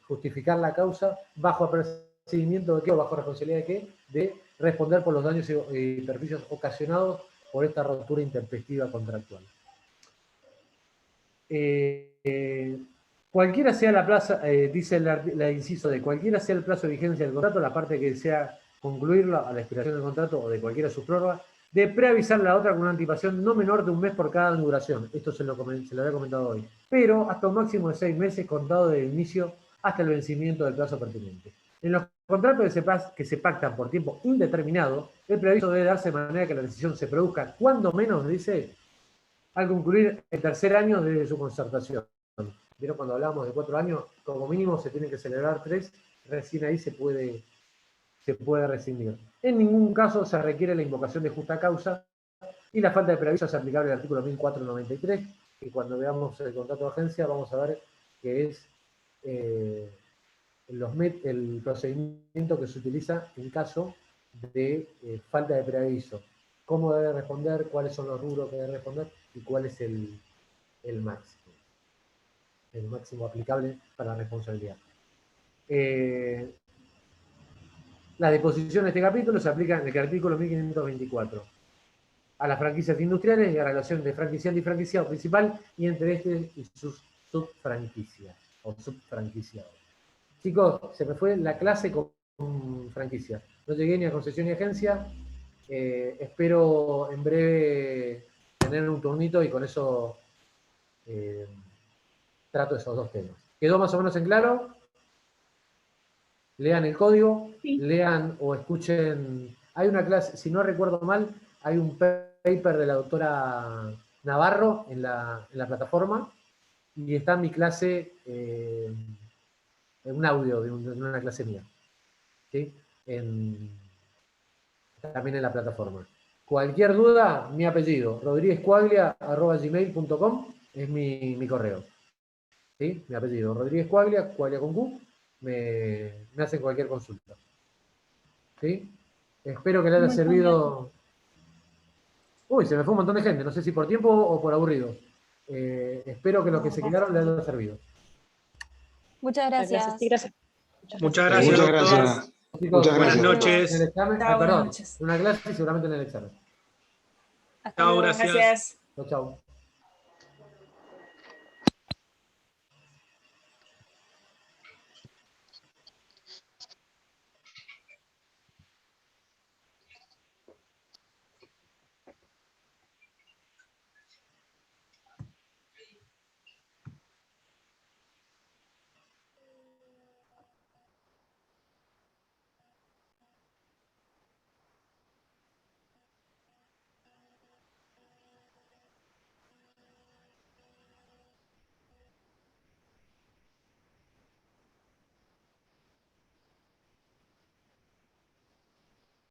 S1: justificar la causa bajo apercibimiento de qué o bajo responsabilidad de qué, de responder por los daños y perjuicios ocasionados por esta ruptura intempestiva contractual. Cualquiera sea la plaza, dice la inciso de cualquiera sea el plazo de vigencia del contrato, la parte que desea concluirlo a la expiración del contrato o de cualquiera de sus prórrogas, de preavisar a la otra con una anticipación no menor de un mes por cada duración. Esto se lo había comentado hoy. Pero hasta un máximo de 6 meses contado del inicio hasta el vencimiento del plazo pertinente. En los contratos que se pactan por tiempo indeterminado, el preaviso debe darse de manera que la decisión se produzca cuando menos, dice, al concluir el tercer año desde su concertación. ¿Vieron cuando hablábamos de 4 años? Como mínimo se tienen que celebrar 3, recién ahí se puede rescindir. En ningún caso se requiere la invocación de justa causa y la falta de preaviso es aplicable al artículo 1493, que cuando veamos el contrato de agencia vamos a ver que es el procedimiento que se utiliza en caso de falta de preaviso. Cómo debe responder, cuáles son los rubros que debe responder y cuál es el máximo aplicable para la responsabilidad. Las disposiciones de este capítulo se aplican en el artículo 1524 a las franquicias industriales y a la relación de franquiciante y franquiciado principal y entre este y sus subfranquicias o subfranquiciados. Chicos, se me fue la clase con franquicia. No llegué ni a concesión ni agencia. Espero en breve tener un turnito y con eso trato esos dos temas. ¿Quedó más o menos en claro? Lean el código, sí. Lean o escuchen. Hay una clase, si no recuerdo mal, hay un paper de la doctora Navarro en la plataforma y está mi clase, en un audio de una clase mía. ¿Sí? También en la plataforma. Cualquier duda, mi apellido, rodriguezcuaglia@gmail.com es mi correo. ¿Sí? Mi apellido, rodriguezcuaglia, Cuaglia con Q, me hacen cualquier consulta. ¿Sí? Espero que les haya servido. Uy, se me fue un montón de gente, no sé si por tiempo o por aburrido. Espero que los que se quedaron les haya servido.
S7: Muchas gracias.
S2: Sí, gracias.
S8: Muchas gracias,
S6: Muchas
S8: doctor.
S6: gracias.
S1: Chicos,
S6: Muchas
S8: Buenas
S6: gracias.
S8: noches.
S1: En el examen,
S5: Chao, buenas
S1: perdón,
S5: noches.
S1: en una clase y seguramente en el examen.
S7: Hasta
S8: Chao,
S7: luego.
S8: gracias.
S5: Gracias.
S1: Chau, chau.